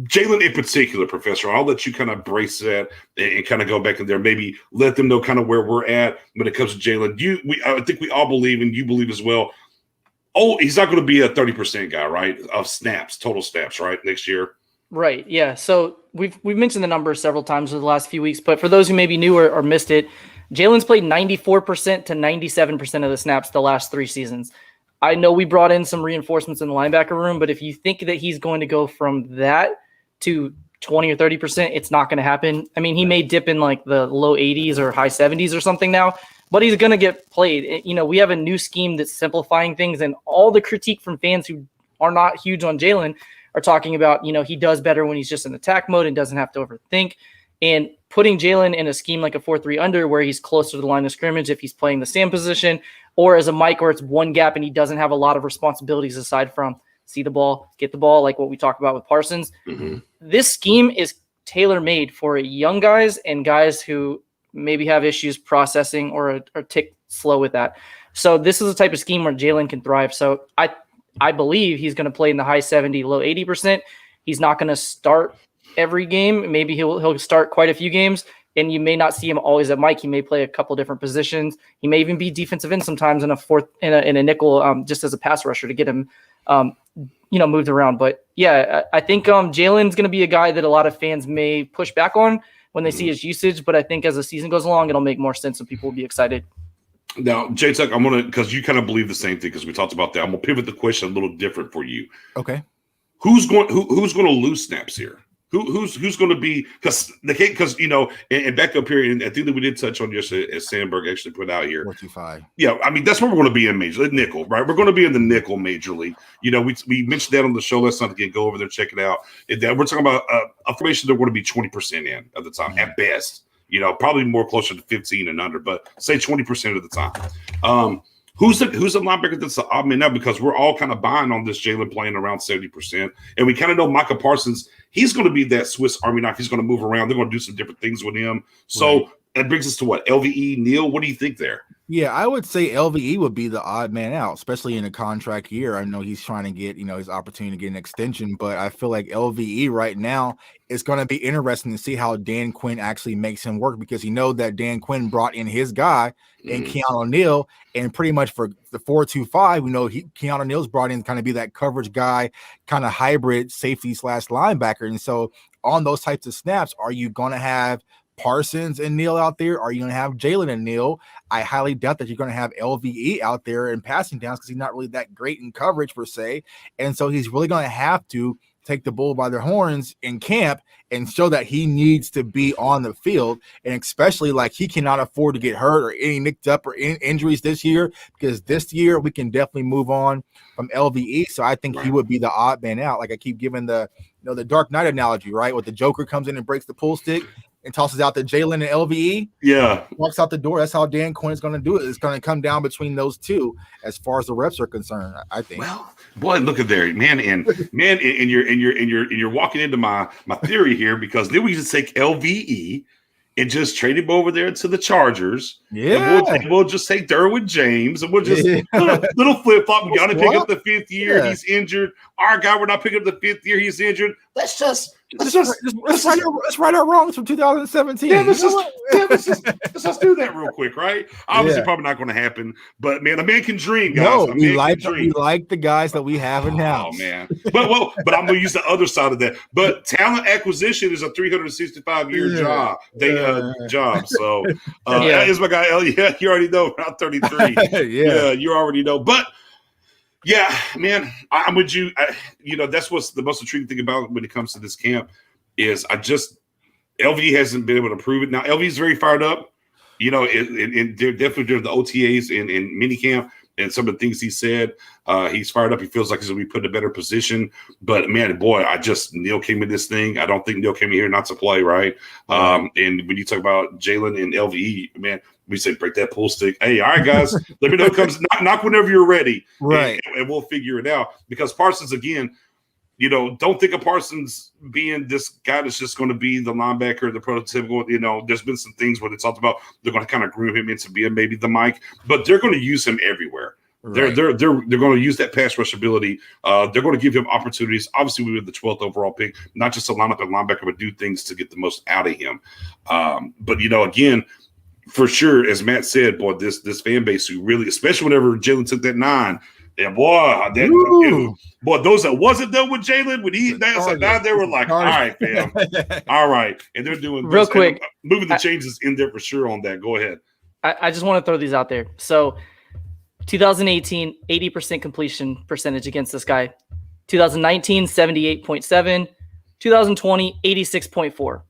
Jalen in particular, Professor. I'll let you kind of brace that and kind of go back in there, maybe let them know kind of where we're at when it comes to Jalen. I think we all believe, and you believe as well. Oh, he's not going to be a 30% guy, right? Of snaps, total snaps, right? Next year. Right. Yeah. So we've mentioned the numbers several times over the last few weeks, but for those who maybe knew or missed it, Jalen's played 94% to 97% of the snaps the last 3 seasons. I know we brought in some reinforcements in the linebacker room, but if you think that he's going to go from that to 20 or 30%, it's not going to happen. I mean, he may dip in like the low 80s or high 70s or something now, but he's going to get played. We have a new scheme that's simplifying things, and all the critique from fans who are not huge on Jalen are talking about, he does better when he's just in attack mode and doesn't have to overthink. And putting Jalen in a scheme like a 4-3 under, where he's closer to the line of scrimmage if he's playing the same position, or as a Mike where it's one gap and he doesn't have a lot of responsibilities aside from see the ball, get the ball, like what we talked about with Parsons. Mm-hmm. This scheme is tailor-made for young guys and guys who maybe have issues processing or tick slow with that. So this is a type of scheme where Jalen can thrive. So I believe he's going to play in the high 70, low 80%. He's not going to start every game. Maybe he'll start quite a few games, and you may not see him always at Mike. He may play a couple different positions. He may even be defensive end sometimes in a nickel, just as a pass rusher to get him moved around. But yeah, I think Jalen's going to be a guy that a lot of fans may push back on when they see his usage, but I think as the season goes along, it'll make more sense and people will be excited. Now, Jay Tuck, I'm gonna, because you kind of believe the same thing, because we talked about that. I'm gonna pivot the question a little different for you. Okay. Who's going to lose snaps here? Who's going to be, because and back up here, and I think that we did touch on yesterday, as Sandberg actually put out here. 4-2-5. Yeah, I mean that's where we're going to be in major nickel, right? We're going to be in the nickel majorly. We mentioned that on the show last night. Again, go over there, check it out. We're talking about a formation that we're going to be 20% in at the time at best. Probably more closer to 15 and under, but say 20% of the time. Who's the linebacker that's the odd man out? Because we're all kind of buying on this Jalen playing around 70%. And we kind of know Micah Parsons, he's going to be that Swiss Army knife. He's going to move around. They're going to do some different things with him. So that brings us to what? LVE, Neil, what do you think there? Yeah, I would say LVE would be the odd man out, especially in a contract year. I know he's trying to get, his opportunity to get an extension, but I feel like LVE right now is going to be interesting to see how Dan Quinn actually makes him work, because that Dan Quinn brought in his guy and Keanu O'Neal, and pretty much for the 4-2-5, Keanu O'Neal's brought in to kind of be that coverage guy, kind of hybrid safety / linebacker. And so on those types of snaps, are you going to have Parsons and Neal out there? Are you going to have Jalen and Neal? I highly doubt that you're going to have LVE out there in passing downs, because he's not really that great in coverage per se. And so he's really going to have to take the bull by the horns in camp and show that he needs to be on the field. And especially he cannot afford to get hurt or any nicked up or injuries this year, because this year we can definitely move on from LVE. So I think he would be the odd man out. Like I keep giving the Dark Knight analogy, right? Where the Joker comes in and breaks the pool stick and tosses out to Jalen and LVE. Yeah. Walks out the door. That's how Dan Quinn is going to do it. It's going to come down between those two as far as the reps are concerned, I think. Well, boy, look at there, man. And you're walking into my theory here, because then we just take LVE and just trade him over there to the Chargers. Yeah. And we'll just take Derwin James, and we'll just little flip-flop. We got to pick up the 5th year. Yeah. He's injured. Our guy, we're not picking up the 5th year. He's injured. Let's just let's right our wrongs from 2017. Yeah, let's do that real quick, right? Obviously, probably not going to happen, but man, a man can dream, guys. No, we like the guys that we have in house. Oh man, but I'm going to use the other side of that. But talent acquisition is a 365-year job. So, is my guy Elliot. You already know, around 33. Yeah, you already know, but. Yeah, man, I'm with you. That's what's the most intriguing thing about when it comes to this camp is LV hasn't been able to prove it. Now, LV is very fired up, and they're definitely during the OTAs and minicamp and some of the things he said. He's fired up. He feels like he's going to be put in a better position. But, man, boy, Neil came in this thing. I don't think Neil came in here not to play, right? And when you talk about Jalen and LVE, man, we say break that pool stick. Hey, all right, guys, let me know who comes. Knock whenever you're ready, right? And we'll figure it out. Because Parsons, again, don't think of Parsons being this guy that's just going to be the linebacker, the prototypical. There's been some things where they talked about they're going to kind of groom him into being maybe the Mike, but they're going to use him everywhere. Right. They're going to use that pass rush ability. They're going to give him opportunities. Obviously, we were the 12th overall pick, not just to line up at linebacker, but do things to get the most out of him. But again. For sure, as Matt said, boy, this fan base who really, especially whenever Jalen took that 9, and boy, those that wasn't done with Jalen when that's a 9, they were like, all right, fam, all right, and they're doing real quick, moving the changes in there for sure on that. Go ahead. I just want to throw these out there. So, 2018, 80% completion percentage against this guy. 2019, 78.7. 2020, 86.4.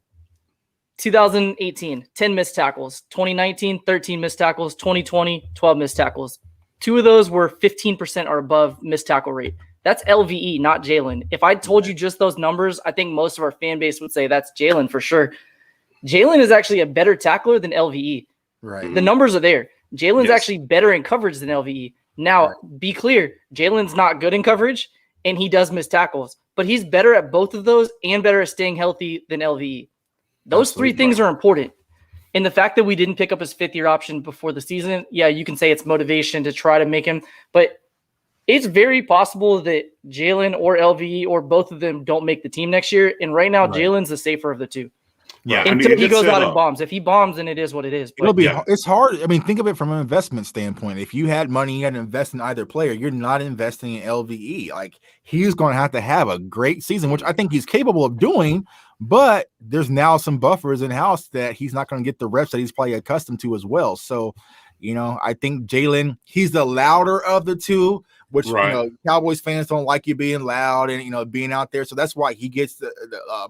2018, 10 missed tackles. 2019, 13 missed tackles. 2020, 12 missed tackles. 2 of those were 15% or above missed tackle rate. That's LVE, not Jalen. If I told you just those numbers, I think most of our fan base would say that's Jalen for sure. Jalen is actually a better tackler than LVE. Right. The numbers are there. Jalen's actually better in coverage than LVE. Now, be clear, Jalen's not good in coverage, and he does miss tackles. But he's better at both of those and better at staying healthy than LVE. Those three things are important. And the fact that we didn't pick up his 5th-year option before the season, you can say it's motivation to try to make him. But it's very possible that Jalen or LVE or both of them don't make the team next year. And right now, Jalen's the safer of the two. Yeah, until he goes out and bombs. If he bombs, then it is what it is. But it's hard. I mean, think of it from an investment standpoint. If you had money, you had to invest in either player. You're not investing in LVE. Like, he's going to have a great season, which I think he's capable of doing. But there's now some buffers in house that he's not going to get the reps that he's probably accustomed to as well. So, I think Jalen, he's the louder of the two, which Cowboys fans don't like you being loud and being out there. So that's why he gets the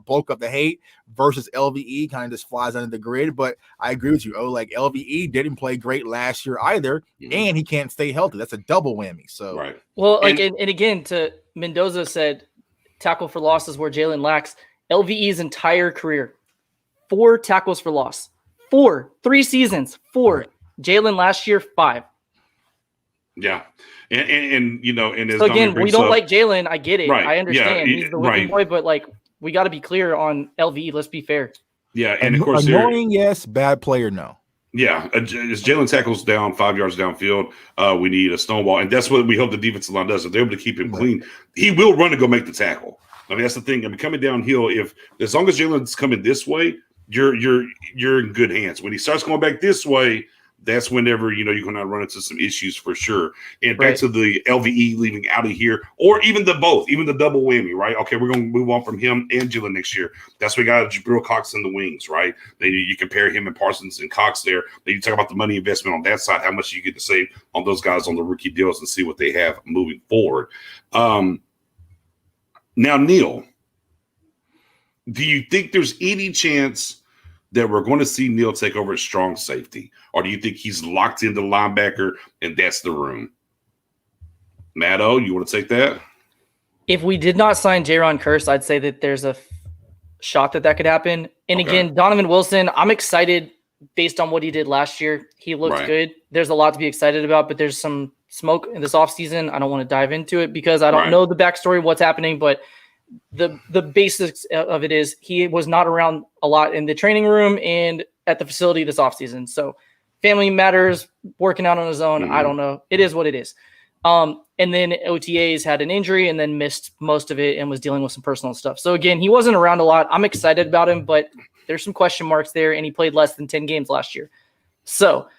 bulk of the hate versus LVE kind of just flies under the grid. But I agree with you. Like, LVE didn't play great last year either, and he can't stay healthy. That's a double whammy. So well, and again, to Mendoza said, tackle for loss is where Jalen lacks. LVE's entire career, 4 tackles for loss, 3 seasons, 4. Jalen last year, 5. Yeah. And so again, we don't like Jalen. I get it. Right. I understand. He's the whipping boy, but we got to be clear on LVE. Let's be fair. Yeah. And of course, annoying, yes. Bad player, no. Yeah. As Jalen tackles down 5 yards downfield, we need a stonewall. And that's what we hope the defensive line does. If they're able to keep him clean, he will run and go make the tackle. I mean, that's the thing. I mean, coming downhill, as long as Jalen's coming this way, you're in good hands. When he starts going back this way, that's whenever you're going to run into some issues for sure. And back to the LVE leaving out of here, or even the double whammy, right? Okay, we're going to move on from him and Jalen next year. That's why we got Jabril Cox in the wings, right? Then you compare him and Parsons and Cox there. Then you talk about the money investment on that side, how much you get to save on those guys on the rookie deals and see what they have moving forward. Now, Neil, do you think there's any chance that we're going to see Neil take over at strong safety? Or do you think he's locked into linebacker and that's the room? Matto, you want to take that? If we did not sign Jaron Kearse, I'd say that there's a shot that could happen. And again, Donovan Wilson, I'm excited based on what he did last year. He looked good. There's a lot to be excited about, but there's some smoke in this offseason. I don't want to dive into it because I don't know the backstory of what's happening, but the basics of it is he was not around a lot in the training room and at the facility this offseason. So family matters, working out on his own. I don't know. It is what it is. And then OTAs had an injury and then missed most of it and was dealing with some personal stuff. So again, he wasn't around a lot. I'm excited about him, but there's some question marks there, and he played less than 10 games last year. So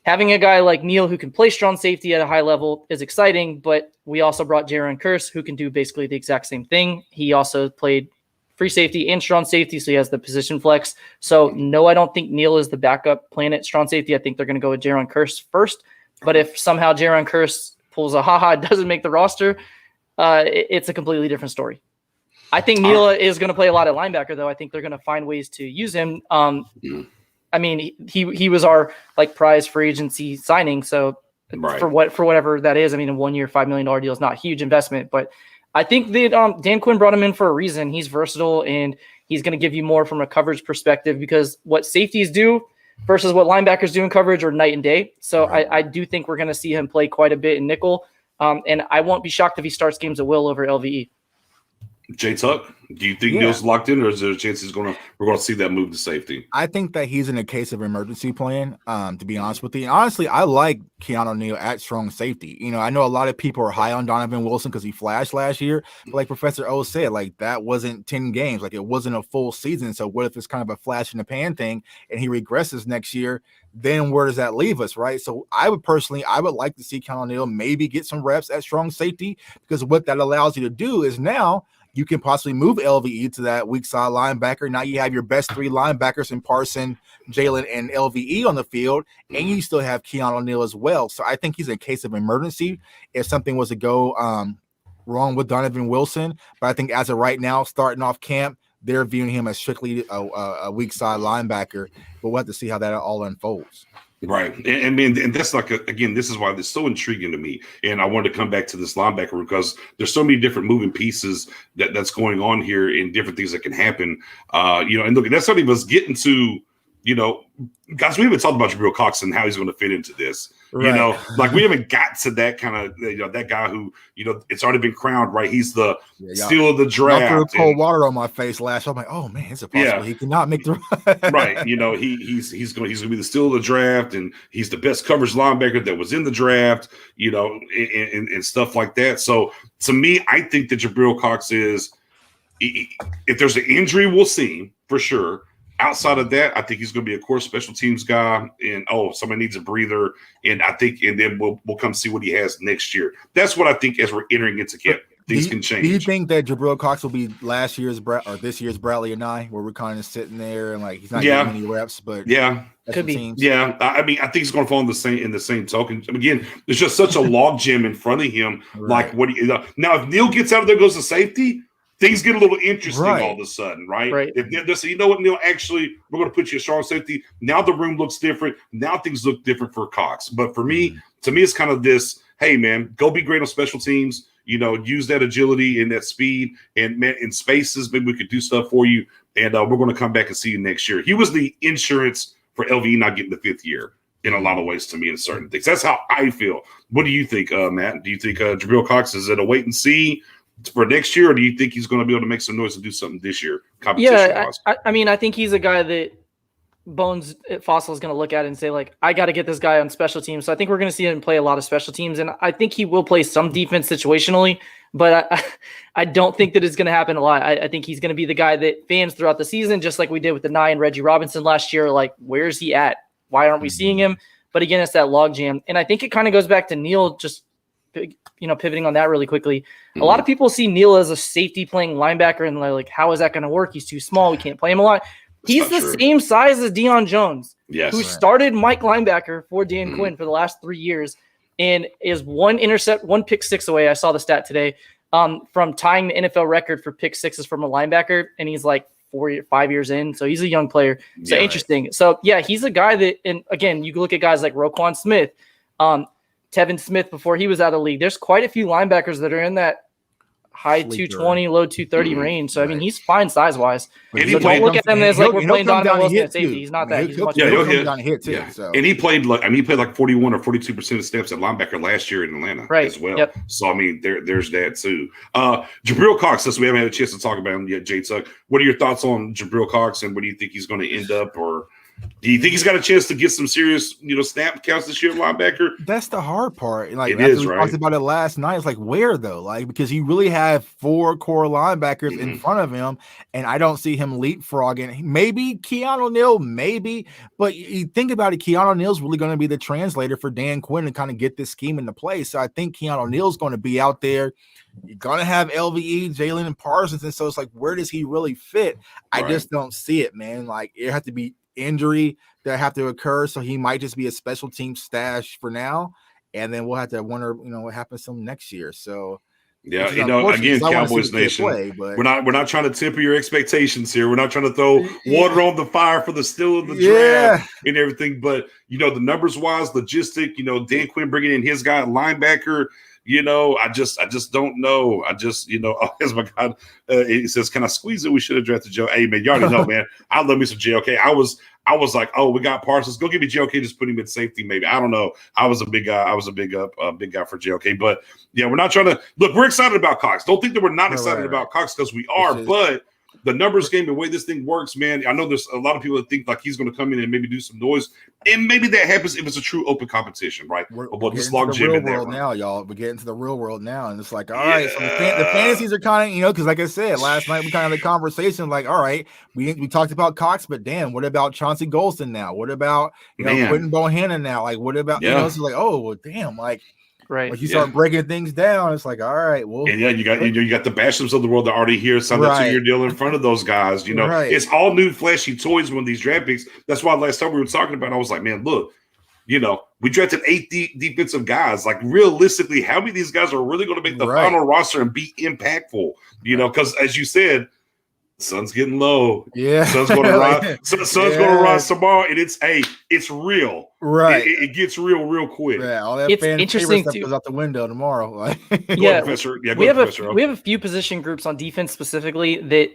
having a guy like Neal who can play strong safety at a high level is exciting, but we also brought Jayron Kearse, who can do basically the exact same thing. He also played free safety and strong safety, so he has the position flex. So no, I don't think Neal is the backup plan at strong safety. I think they're going to go with Jayron Kearse first. But if somehow Jayron Kearse pulls a doesn't make the roster, it's a completely different story. I think Neal is going to play a lot at linebacker, though. I think they're going to find ways to use him. I mean, he was our prize free agency signing. So for whatever that is, I mean, a 1 year, $5 million deal is not a huge investment, but I think that Dan Quinn brought him in for a reason. He's versatile and he's going to give you more from a coverage perspective, because what safeties do versus what linebackers do in coverage are night and day. So I do think we're going to see him play quite a bit in nickel. And I won't be shocked if he starts games at will over LVE. J Tuck, do you think Neal's locked in, or is there a chance we're going to see that move to safety? I think that he's in a case of emergency plan, to be honest with you. And honestly, I like Keanu Neal at strong safety. You know, I know a lot of people are high on Donovan Wilson because he flashed last year. But like Professor O said, that wasn't 10 games. It wasn't a full season. So what if it's kind of a flash in the pan thing and he regresses next year? Then where does that leave us, right? So I would like to see Keanu Neal maybe get some reps at strong safety, because what that allows you to do is now you can possibly move LVE to that weak side linebacker. Now you have your best three linebackers in Parson, Jalen, and LVE on the field, and you still have Keanu Neal as well. So I think he's a case of emergency if something was to go wrong with Donovan Wilson. But I think as of right now, starting off camp, they're viewing him as strictly a weak side linebacker. But we'll have to see how that all unfolds. Right. And that's again, this is why this is so intriguing to me. And I wanted to come back to this linebacker because there's so many different moving pieces that's going on here and different things that can happen. And look, that's something us getting to, guys, we haven't talked about Jabril Cox and how he's going to fit into this. Right. We haven't got to that kind of, that guy who, it's already been crowned, right? He's the steal of the draft. I threw cold water on my face last year. I'm like, oh man, it's possible he cannot make the right. He's going to be the steal of the draft, and he's the best coverage linebacker that was in the draft, and stuff like that. So to me, I think that Jabril Cox is, if there's an injury, we'll see for sure. Outside of that, I think he's going to be a core special teams guy, and somebody needs a breather, and then we'll come see what he has next year. That's what I think as we're entering into camp. Things can change. Do you think that Jabril Cox will be this year's Bradley and I, where we're kind of sitting there and he's not getting any reps, but could be. Teams. Yeah, I mean, I think he's going to fall in the same token. Again, there's just such a log jam in front of him. Right. Now if Neal gets out of there, goes to safety, things get a little interesting all of a sudden, right? If they say, Neal, actually, we're going to put you a strong safety. Now the room looks different. Now things look different for Cox. But for me, to me, it's kind of this, hey, man, go be great on special teams. Use that agility and that speed, and in spaces, maybe we could do stuff for you. And we're going to come back and see you next year. He was the insurance for LVE not getting the fifth year in a lot of ways to me in certain things. That's how I feel. What do you think, Matt? Do you think Jabril Cox is at a wait and see for next year, or do you think he's going to be able to make some noise and do something this year? I mean, I think he's a guy that Bones Fossil is going to look at and say, I got to get this guy on special teams. So I think we're going to see him play a lot of special teams, and I think he will play some defense situationally, but I don't think that it's going to happen a lot. I think he's going to be the guy that fans throughout the season, just like we did with the Nye and Reggie Robinson last year, where's he at? Why aren't we seeing him? But again, it's that logjam. And I think it kind of goes back to Neal, just pivoting on that really quickly. A lot of people see Neal as a safety playing linebacker, and they're like, how is that going to work? He's too small. We can't play him a lot. He's the same size as Deion Jones, who started Mike linebacker for Dan Quinn for the last 3 years, and is one pick six away. I saw the stat today from tying the NFL record for pick sixes from a linebacker, and he's 5 years in, so he's a young player. So interesting. Right. So he's a guy that, and again, you can look at guys like Roquan Smith, Tevin Smith before he was out of the league. There's quite a few linebackers that are in that high 220, low 230 range. So, I mean, he's fine size-wise. So don't look at him as we're playing Donovan Wilson at safety. He's not that. He's much he'll come down and hit too. Yeah. So. And he played 41 or 42% of snaps at linebacker last year in Atlanta as well. Yep. So, I mean, there's that too. Jabril Cox, since we haven't had a chance to talk about him yet, J Tuck, what are your thoughts on Jabril Cox, and where do you think he's going to end up, or Do you think he's got a chance to get some serious, snap counts this year, linebacker? That's the hard part. Like it is, right? Talked about it last night. It's like, where though? Like, because you really have 4 core linebackers in front of him, and I don't see him leapfrogging. Maybe Keanu Neal, maybe, but you think about it, Keanu Neal's really going to be the translator for Dan Quinn and kind of get this scheme into place. So I think Keanu Neal's going to be out there. You're going to have LVE, Jalen, and Parsons, and so it's like, where does he really fit? I just don't see it, man. Like, it has to be injury that have to occur, so he might just be a special team stash for now, and then we'll have to wonder, what happens to him next year. So yeah, again, Cowboys Nation, but we're not trying to temper your expectations here. We're not trying to throw water on the fire for the still of the draft and everything. But the numbers wise, logistic, Dan Quinn bringing in his guy linebacker. I just don't know. Oh, as my God, he says, can I squeeze it? We should have drafted Joe. Hey, man, you already know, man. I love me some JOK. I was like, oh, we got Parsons. Go give me JOK. Just put him in safety, maybe. I don't know. I was a big guy. I was a big guy for JOK. But yeah, we're not trying to look. We're excited about Cox. Don't think that we're not excited about Cox, because we are. But the numbers game, the way this thing works, man. I know there's a lot of people that think like he's going to come in and maybe do some noise, and maybe that happens if it's a true open competition, right? We're this log jam in there now, y'all. We're getting to the real world now, and it's like, all right, so the fantasies are kind of, because like I said last night, we kind of had a conversation like, all right, we talked about Cox, but damn, what about Chauncey Golston now? What about Quentin Bohannon now? Like, what about it's like, oh well, damn, like. Right. Like you start breaking things down, it's like, all right, well, and you got the Bashams of the world that already here signed a 2-year deal in front of those guys. It's all new flashy toys when these draft picks. That's why last time we were talking about, I was like, man, look, we drafted 8 defensive guys. Like, realistically, how many of these guys are really going to make the final roster and be impactful? Because as you said, sun's getting low. Yeah, sun's going to rise. Sun's going to rise tomorrow, and it's real. Right, it gets real quick. Yeah, all that interesting stuff goes out the window tomorrow. We have a few position groups on defense specifically that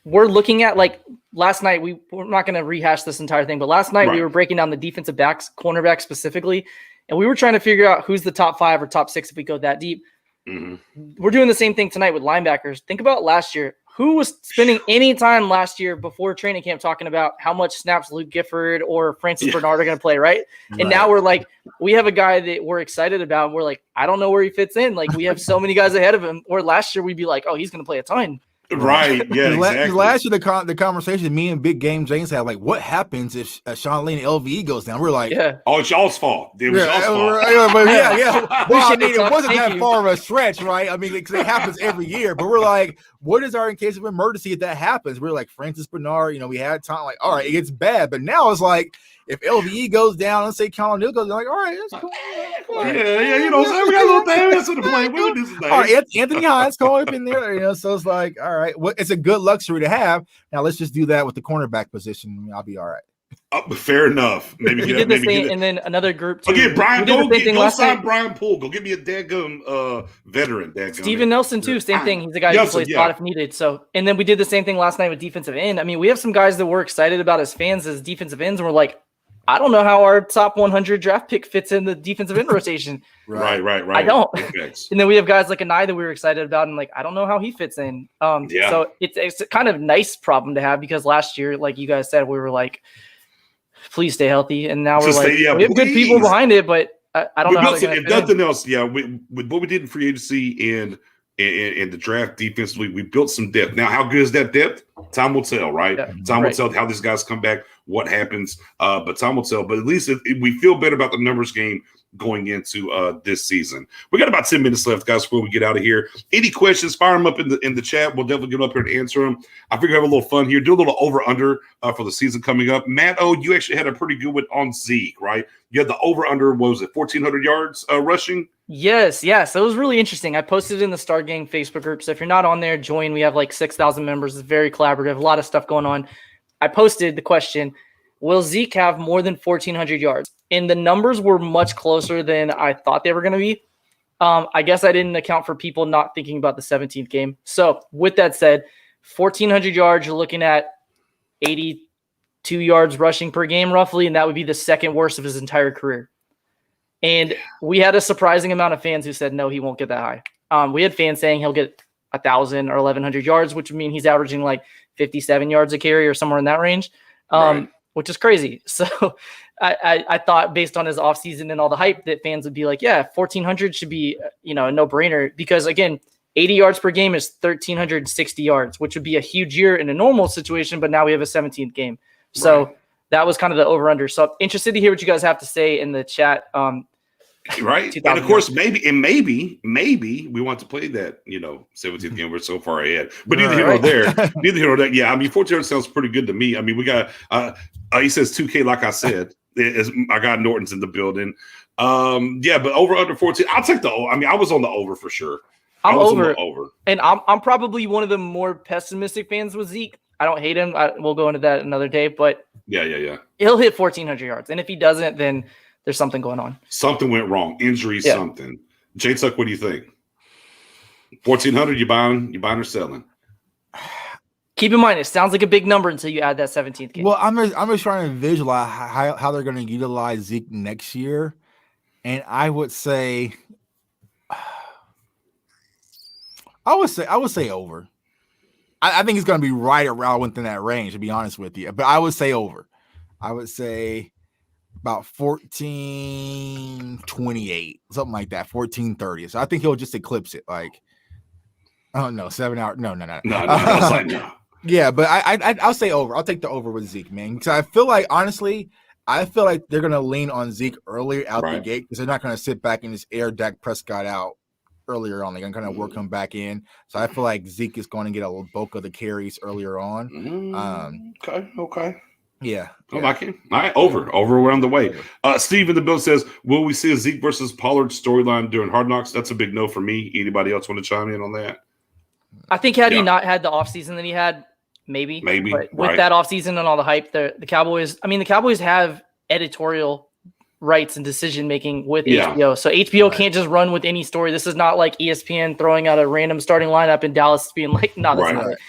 we're looking at. Like last night, we're not going to rehash this entire thing, but last night we were breaking down the defensive backs, cornerbacks specifically, and we were trying to figure out who's the top 5 or top 6 if we go that deep. Mm-hmm. We're doing the same thing tonight with linebackers. Think about last year. Who was spending any time last year before training camp talking about how much snaps Luke Gifford or Francis Bernard are going to play, right? And now we're like, we have a guy that we're excited about. And we're like, I don't know where he fits in. Like, we have so many guys ahead of him. Or last year, we'd be like, oh, he's going to play a ton. Right. Yeah. Exactly. Last year, the conversation me and Big Game James had, like, what happens if Sean Lane LVE goes down? We're like, oh, it's y'all's fault. It was y'all's fault. Well, I mean, it wasn't that far of a stretch, right? I mean, because it happens every year. But we're like, what is our in case of emergency if that happens? We're like, Francis Bernard, we had time. Like, all right, it gets bad. But now it's like, if LVE goes down, let's say Keanu Neal goes down, like, all right, that's cool. Yeah, we got a little thing to play. We would do some things. All right, Anthony Hines going up in there, so it's like, all right, well, it's a good luxury to have. Now let's just do that with the cornerback position. I'll be all right. Fair enough. Maybe we did the same, and then another group too. Okay, Brian, go sign Brian Poole. Go get me a daggum veteran. Steven Nelson too. Same thing. He's a guy who plays spot if needed. So, and then we did the same thing last night with defensive end. I mean, we have some guys that we're excited about as fans as defensive ends, and we're like, I don't know how our top 100 draft pick fits in the defensive end rotation. Right. I don't. And then we have guys like Anai that we were excited about, and like, I don't know how he fits in. So it's a kind of nice problem to have, because last year, like you guys said, we were like, please stay healthy. And now we're like, we have good people behind it, but I don't know. If nothing else, with what we did in free agency and the draft defensively, we built some depth. Now, how good is that depth? Time will tell, right? Yeah, time will tell how these guys come back, what happens. But time will tell. But at least we feel better about the numbers game going into this season. We got about 10 minutes left, guys, before we get out of here. Any questions, fire them up in the chat. We'll definitely get up here and answer them. I figure have a little fun here. Do a little over-under for the season coming up. Matt O, you actually had a pretty good one on Zeke, right? You had the over-under, what was it, 1,400 yards rushing? Yes. It was really interesting. I posted it in the Star Gang Facebook group. So if you're not on there, join. We have like 6,000 members. It's very collaborative. A lot of stuff going on. I posted the question, will Zeke have more than 1,400 yards? And the numbers were much closer than I thought they were going to be. I guess I didn't account for people not thinking about the 17th game. So with that said, 1,400 yards, you're looking at 82 yards rushing per game roughly, and that would be the second worst of his entire career. And we had a surprising amount of fans who said, no, he won't get that high. We had fans saying he'll get 1,000 or 1,100 yards, which would mean he's averaging like 57 yards a carry or somewhere in that range. which is crazy. So I thought based on his offseason and all the hype that fans would be like, yeah, 1,400 should be, a no-brainer because, again, 80 yards per game is 1,360 yards, which would be a huge year in a normal situation, but now we have a 17th game. So that was kind of the over-under. So I'm interested to hear what you guys have to say in the chat. Right. And of course, maybe we want to play that, 17th game. We're so far ahead, but neither here nor there. Neither here nor there. Yeah. I mean, 1,400 sounds pretty good to me. I mean, we got, he says 2K, like I said, I got Norton's in the building. Yeah, but over under 14, I'll take the over. I mean, I was on the over for sure. I'm over. And I'm probably one of the more pessimistic fans with Zeke. I don't hate him. We'll go into that another day, but yeah. He'll hit 1,400 yards. And if he doesn't, then there's something going on. Something went wrong. Injury, something. J-Tuck, what do you think? 1,400, you buying or selling? Keep in mind, it sounds like a big number until you add that 17th game. Well, I'm just trying to visualize how they're going to utilize Zeke next year. And I would say over. I think it's going to be right around within that range, to be honest with you. But I would say over. I would say about 14-28, something like that, 14-30. So I think he'll just eclipse it. Like, I don't know, 7 hours. No. No, that's like no. Yeah, but I'll say over. I'll take the over with Zeke, man. Because I feel like, honestly, they're going to lean on Zeke earlier out the gate because they're not going to sit back and just air Dak Prescott out earlier on. They're going to kind of work him back in. So I feel like Zeke is going to get a bulk of the carries earlier on. Okay. Yeah. I like it. All right, over around the way. Steve in the bill says, will we see a Zeke versus Pollard storyline during Hard Knocks? That's a big no for me. Anybody else want to chime in on that? I think had he not had the offseason that he had, maybe. But with that offseason and all the hype, the Cowboys have editorial rights and decision-making with HBO. So HBO can't just run with any story. This is not like ESPN throwing out a random starting lineup in Dallas being like, no, that's not it.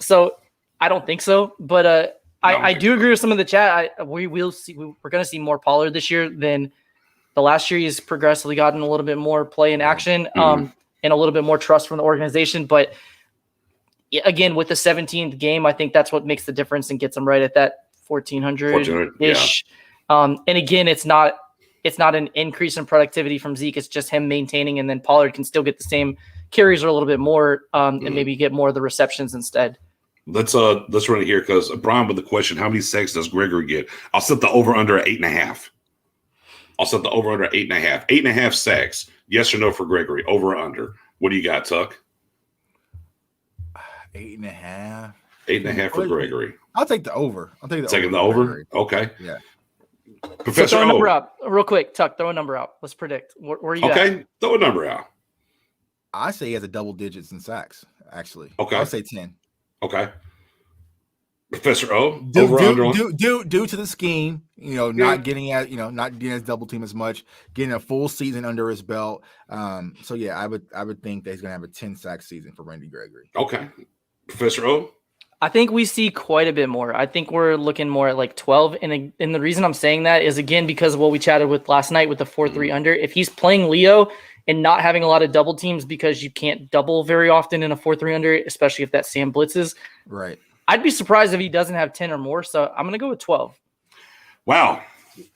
So I don't think so. But I do agree with some of the chat. We're going to see more Pollard this year than the last year. He's progressively gotten a little bit more play in action and a little bit more trust from the organization. But again, with the 17th game, I think that's what makes the difference and gets him right at that 1,400-ish. And again, it's not an increase in productivity from Zeke. It's just him maintaining, and then Pollard can still get the same carries or a little bit more and maybe get more of the receptions instead. Let's run it here because Brian with the question: how many sacks does Gregory get? I'll set the over under at 8.5. I'll set the over under at 8.5. 8.5 sacks. Yes or no for Gregory? Over or under? What do you got, Tuck? 8.5. 8.5 for Gregory. I'll take the over. Taking the over. Okay. Yeah. Professor, throw a number out real quick. Tuck, throw a number out. Let's predict. Where are you? Okay, at? Throw a number out. I say he has a double digits in sacks. Actually. Okay. I'll say 10. Okay. Professor O, due to the scheme, not getting his double team as much, getting a full season under his belt. So yeah, I would think that he's gonna have a 10 sack season for Randy Gregory. Okay. Professor O? I think we see quite a bit more. I think we're looking more at like 12. And the reason I'm saying that is, again, because of what we chatted with last night with the 4-3 under. If he's playing Leo and not having a lot of double teams because you can't double very often in a 4-3 under, especially if that Sam blitzes. Right. I'd be surprised if he doesn't have 10 or more. So I'm going to go with 12. Wow.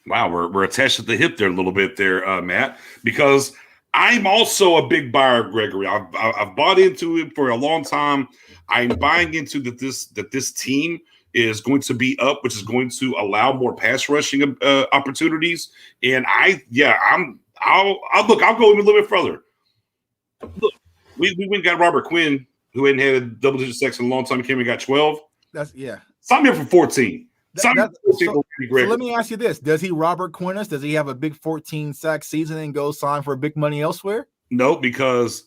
We're attached at the hip there a little bit there, Matt, because I'm also a big buyer of Gregory. I've bought into it for a long time. I'm buying into that this team is going to be up, which is going to allow more pass rushing opportunities. And I'll go even a little bit further. Look, we went and got Robert Quinn, who hadn't had a double-digit sacks in a long time. He came and got 12. Sign me up for 14. So let me ask you this: does he Robert Quinn us? Does he have a big 14 sack season and go sign for big money elsewhere? No, because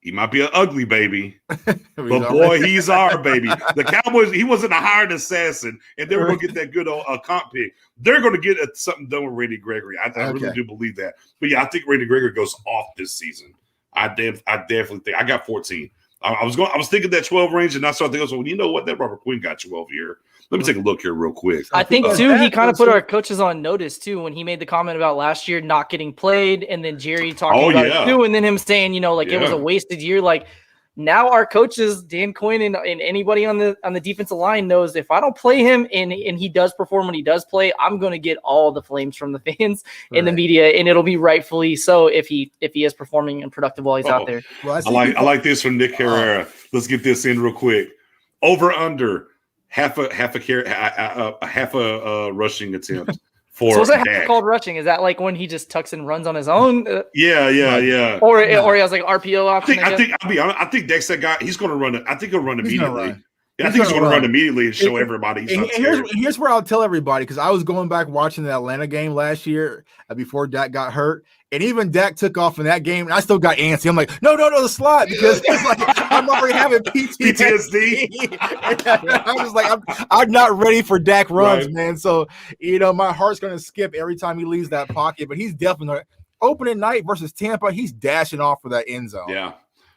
he might be an ugly baby, but boy, he's our baby. The Cowboys, he wasn't a hired assassin, and they were going to get that good comp pick. They're going to get something done with Randy Gregory. I really do believe that. But yeah, I think Randy Gregory goes off this season. I definitely think I got 14. I was thinking that 12 range, and I started thinking, well, you know what? That Robert Quinn got 12 here. Let me take a look here real quick. I think, too, he kind of put our coaches on notice, too, when he made the comment about last year not getting played, and then Jerry talking about it, too, and then him saying, it was a wasted year. Like, now our coaches, Dan Quinn and anybody on the defensive line knows if I don't play him and he does perform when he does play, I'm going to get all the flames from the fans and the media, and it'll be rightfully so if he is performing and productive while he's out there. Well, I like this from Nick Herrera. Let's get this in real quick. Over under half a rushing attempt. So what's that called rushing? Is that like when he just tucks and runs on his own? Yeah. Or he has like RPO option. I think Dak's that guy. He's going to run it. I think he'll run immediately. Yeah, I think he's going to run immediately and show everybody. Here's where I'll tell everybody, because I was going back watching the Atlanta game last year before Dak got hurt, and even Dak took off in that game, and I still got antsy. I'm like, no, the slot, because it's like I'm already having PTSD. I was like, I'm not ready for Dak runs, man. So my heart's going to skip every time he leaves that pocket, but he's definitely opening night versus Tampa. He's dashing off for that end zone.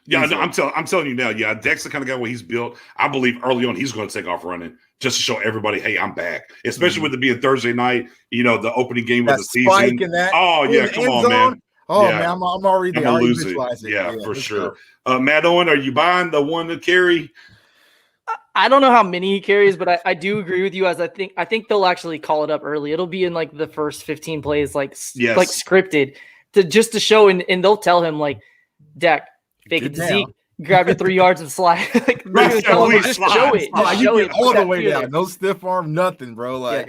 Yeah, I'm telling you now. Yeah, Dak's the kind of guy where he's built. I believe early on he's going to take off running just to show everybody, hey, I'm back. Especially with it being Thursday night, the opening game of the season. Come on, man. Man, I'm already there. I'm lose it. Yeah, for sure. Matt Owen, are you buying the one to carry? I don't know how many he carries, but I do agree with you. As I think they'll actually call it up early. It'll be in like the first 15 plays, like scripted, to show, and they'll tell him like, Dak, fake it to Zeke, grab your 3 yards and slide. Just show it. Show it all the way down. No stiff arm, nothing, bro.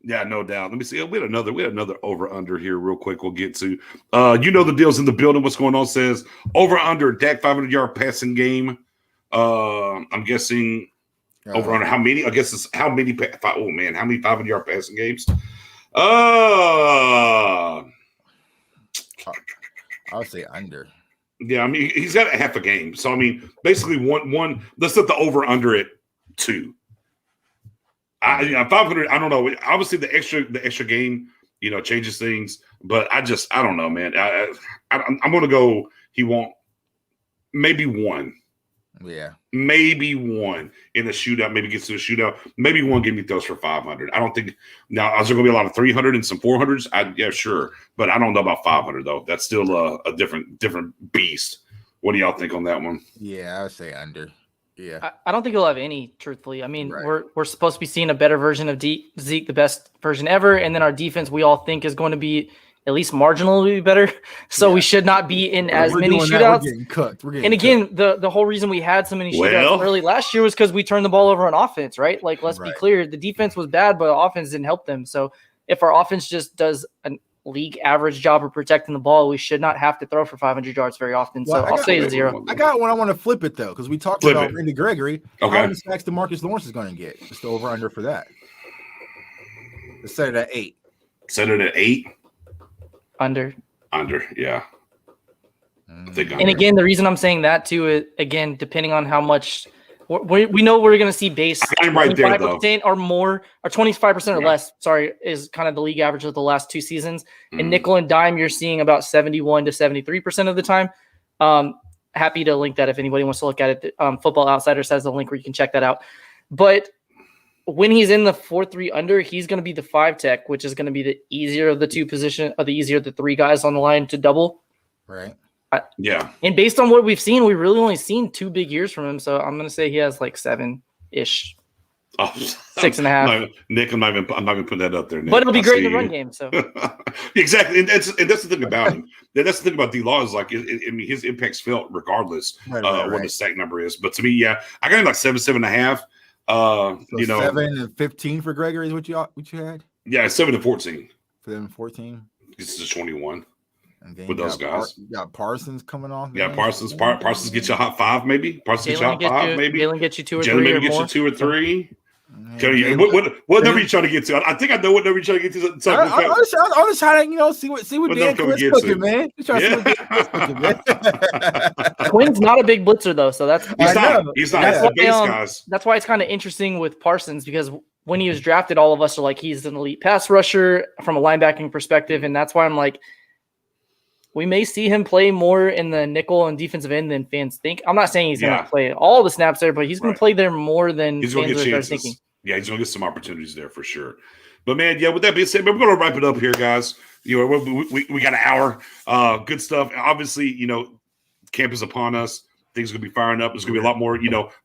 Yeah, no doubt. Let me see. We had another over under here real quick. We'll get to. The deal's in the building. What's going on? Says over under Dak 500-yard passing game. I'm guessing over under how many? I guess it's how many? Oh man, how many 500-yard passing games? I would say under. Yeah, I mean, he's got a half a game. So, I mean, basically one let's set the over under at 2. 500, I don't know. Obviously, the extra game, changes things. But I don't know, man. I'm going to go, he won't, maybe 1. Yeah. Maybe 1 in a shootout, maybe gets to a shootout. Maybe 1 give me throws for 500. I don't think – now, is there going to be a lot of 300 and some 400s? Yeah, sure. But I don't know about 500, though. That's still a different beast. What do y'all think on that one? Yeah, I would say under. Yeah. I don't think he'll have any, truthfully. I mean, we're supposed to be seeing a better version of Zeke, the best version ever, and then our defense we all think is going to be – at least marginally better. So we should not be in as many shootouts. We're getting cooked. And again, the whole reason we had so many shootouts early last year was because we turned the ball over on offense, right? Like, let's be clear. The defense was bad, but offense didn't help them. So if our offense just does a league average job of protecting the ball, we should not have to throw for 500 yards very often. So I'll say 0. I got one. I want to flip it, though, because we talked about Randy Gregory. How many sacks DeMarcus Lawrence is going to get? Just the over-under for that. Let's set it at 8. Set it at 8? Under, yeah. I think under. And again, the reason I'm saying that too is, again, depending on how much we know we're going to see base 25% or more, or 25% or less. Sorry, is kind of the league average of the last 2 seasons. And nickel and dime, you're seeing about 71 to 73% of the time. Happy to link that if anybody wants to look at it. Football Outsiders has a link where you can check that out. But when he's in the 4-3 under, he's going to be the 5 tech, which is going to be the easier of the 2 position, or the easier of the 3 guys on the line to double. Right. Yeah. And based on what we've seen, we've really only seen 2 big years from him. So I'm going to say he has like 7-ish. 6.5. Nick, I'm not even put that up there, Nick. But it'll be great in the run game. So exactly. And that's the thing about him. That's the thing about D-Law is like, I mean, his impact's felt regardless what the sack number is. But to me, yeah, I got him like 7.5. 7 and 15 for Gregory is what you had? Yeah, 7 and 14. 7 and 14. This is 21. And with those guys. You got Parsons coming off. Yeah, Parsons gets you a hot 5, maybe. Parsons gets you a hot 5, maybe. Jalen gets you 2 or 3. Jalen maybe gets you 2 or 3. What number are you trying to get to? I think I know what number you're trying to get to. I'm just trying to, see what Dan Quinn's cooking, man. He's trying to see what Dan Quinn's cooking, man. Quinn's not a big blitzer, though, so that's he's not. He's the base guys. That's why it's kind of interesting with Parsons, because when he was drafted, all of us are like, he's an elite pass rusher from a linebacking perspective, and that's why I'm like, we may see him play more in the nickel and defensive end than fans think. I'm not saying he's going to play all the snaps there, but he's going to play there more than fans are thinking. Yeah, he's going to get some opportunities there for sure. But, man, yeah, with that being said, we're going to wrap it up here, guys. You know, we got an hour. Good stuff. Obviously, camp is upon us. Things are going to be firing up. There's going to be a lot more,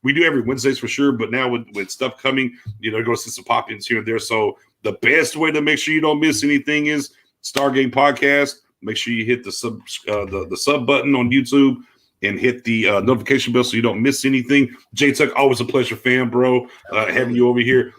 we do every Wednesdays for sure, but now with stuff coming, going to see some pop-ins here and there. So the best way to make sure you don't miss anything is Star Game Podcast. Make sure you hit the sub button on YouTube and hit the notification bell so you don't miss anything. J-Tuck, always a pleasure, fan, bro, having you over here.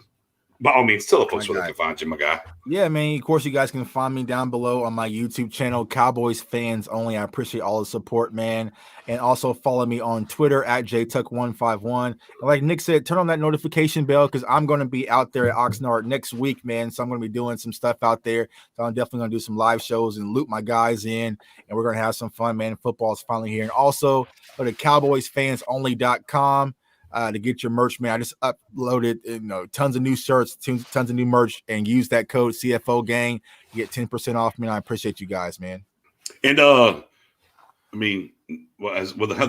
By all means, tell the folks where they can find you, my guy. Yeah, man. Of course, you guys can find me down below on my YouTube channel, Cowboys Fans Only. I appreciate all the support, man. And also follow me on Twitter at JTuck151. And like Nick said, turn on that notification bell because I'm going to be out there at Oxnard next week, man. So I'm going to be doing some stuff out there. So I'm definitely going to do some live shows and loop my guys in. And we're going to have some fun, man. Football is finally here. And also go to CowboysFansOnly.com. To get your merch, man. I just uploaded, tons of new shirts, tons of new merch, and use that code CFO Gang. You get 10% off, man. I appreciate you guys, man. And how the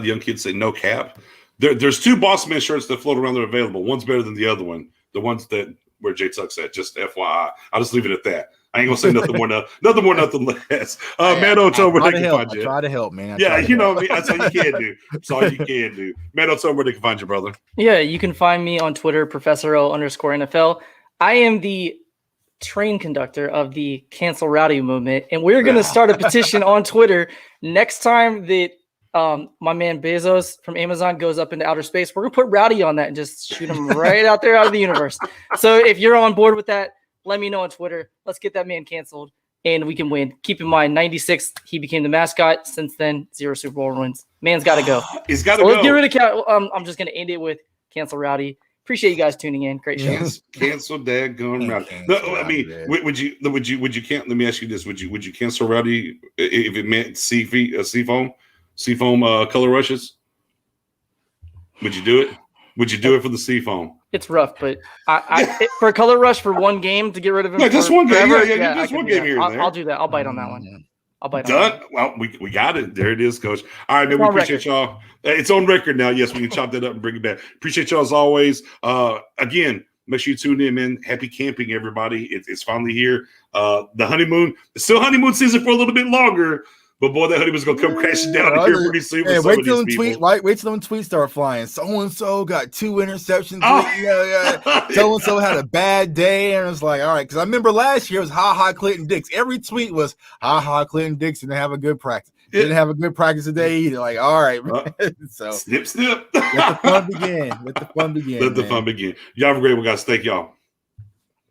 young kids say, no cap. There's 2 Boss Man shirts that float around that are available. One's better than the other one. The ones that where J-Tuck's at, just FYI. I'll just leave it at that. I ain't gonna say nothing more, nothing less. Man, tell where they can find you. Try to help, man. That's all you can do. That's all you can do. Man, tell where they can find you, brother. Yeah, you can find me on Twitter, Professor O_NFL. I am the train conductor of the Cancel Rowdy movement, and we're gonna start a petition on Twitter next time that my man Bezos from Amazon goes up into outer space. We're gonna put Rowdy on that and just shoot him right out there out of the universe. So if you're on board with that, let me know on Twitter. Let's get that man canceled, and we can win. Keep in mind, 96, he became the mascot. Since then, 0 Super Bowl wins. Man's got to go. He's got to go. Let's get rid of I'm just going to end it with Cancel Rowdy. Appreciate you guys tuning in. Great show. Cancel daggone Rowdy. No, I mean, would you cancel? Let me ask you this: Would you cancel Rowdy if it meant seafoam color rushes? Would you do it? Would you do it for the seafoam? It's rough, but for a color rush for one game to get rid of him. Yeah, just one game. Yeah, just one game here and there. I'll do that. I'll bite on that one. I'll bite on that. Well, we got it. There it is, Coach. All right, man. We appreciate y'all. It's on record now. Yes, we can chop that up and bring it back. Appreciate y'all as always. Again, make sure you tune in, man. Happy camping, everybody. It's finally here. The honeymoon. It's still honeymoon season for a little bit longer. But boy, that honeymoon's gonna come crashing down here pretty soon. Hey, wait till them tweets start flying. So and so got 2 interceptions. So and so had a bad day, and it's like, all right, because I remember last year it was Clinton Dix. Every tweet was Clinton Dix didn't have a good practice. Didn't have a good practice today either. Like, all right, man. So snip. Let the fun begin. Let the fun begin. Y'all have a great one, guys. Thank y'all.